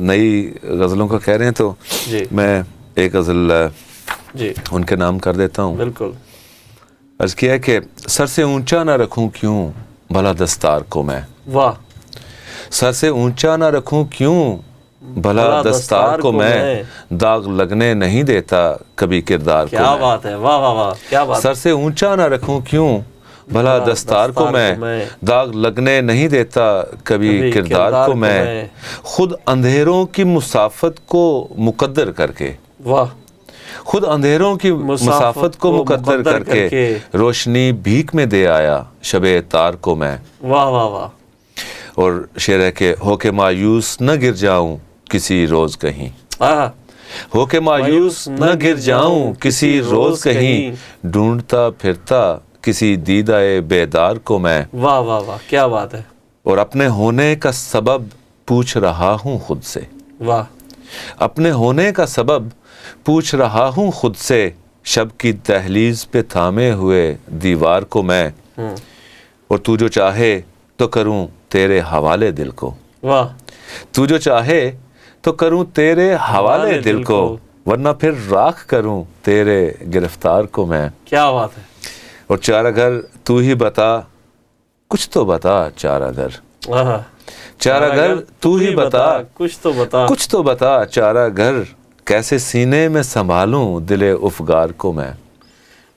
Speaker 2: نئی غزلوں کا کہہ رہے ہیں, تو میں ایک غزل ان کے نام کر دیتا ہوں.
Speaker 1: بالکل.
Speaker 2: عرض کیا کہ سر سے اونچا نہ رکھوں کیوں بھلا دستار کو میں,
Speaker 1: واہ,
Speaker 2: سر سے اونچا نہ رکھوں کیوں بھلا دستار کو میں, داغ لگنے نہیں دیتا کبھی کردار کو.
Speaker 1: کیا بات ہے, واہ واہ واہ, کیا بات.
Speaker 2: سر سے اونچا نہ رکھوں کیوں بھلا دستار کو میں, داغ لگنے نہیں دیتا کبھی کردار کو میں, خود اندھیروں کی مسافت کو مقدر کر کے,
Speaker 1: واہ,
Speaker 2: خود اندھیروں کی مسافت کو مقدر کر کے روشنی بھیک میں دے آیا شب تار کو میں.
Speaker 1: واہ واہ واہ.
Speaker 2: اور شعر ہے کہ ہو کے مایوس نہ گر جاؤں کسی روز کہیں, ہو کے مایوس نہ گر جاؤں کسی روز کہیں, ڈھونڈتا پھرتا کسی دیدہ بیدار کو میں.
Speaker 1: واہ واہ واہ, کیا بات ہے.
Speaker 2: اور اپنے ہونے کا سبب پوچھ رہا ہوں خود سے,
Speaker 1: واہ,
Speaker 2: اپنے ہونے کا سبب پوچھ رہا ہوں خود سے, شب کی دہلیز پہ تھامے ہوئے دیوار کو میں, اور تو جو چاہے تو کروں تیرے حوالے دل کو,
Speaker 1: واہ,
Speaker 2: تو جو چاہے تو کروں تیرے حوالے دل کو, ورنہ پھر راکھ کروں تیرے گرفتار کو میں.
Speaker 1: کیا بات ہے.
Speaker 2: اور چارہ گھر تو ہی بتا کچھ تو بتا, چارہ گھر, چارہ گھر تو ہی بتا
Speaker 1: کچھ تو بتا,
Speaker 2: کچھ تو بتا, چارہ گھر کیسے سینے میں سنبھالوں دل افگار کو میں.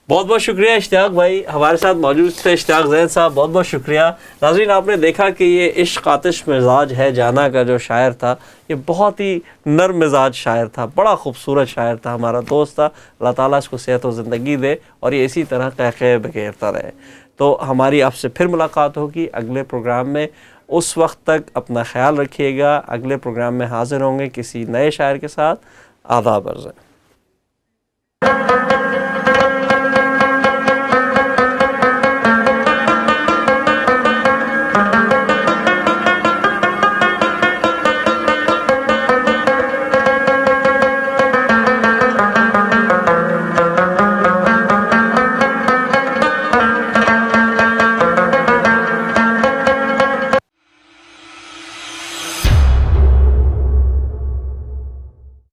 Speaker 1: بہت بہت شکریہ اشتیاق بھائی، ہمارے ساتھ موجود تھے اشتیاق زین صاحب، بہت بہت شکریہ۔ ناظرین آپ نے دیکھا کہ یہ عشق آتش مزاج ہے جانا کا جو شاعر تھا، یہ بہت ہی نرم مزاج شاعر تھا، بڑا خوبصورت شاعر تھا، ہمارا دوست تھا، اللہ تعالیٰ اس کو صحت و زندگی دے اور یہ اسی طرح قہقہے بکھیرتا رہے۔ تو ہماری آپ سے پھر ملاقات ہوگی اگلے پروگرام میں، اس وقت تک اپنا خیال رکھیے گا، اگلے پروگرام میں حاضر ہوں گے کسی نئے شاعر کے ساتھ۔ آداب عرض ہے۔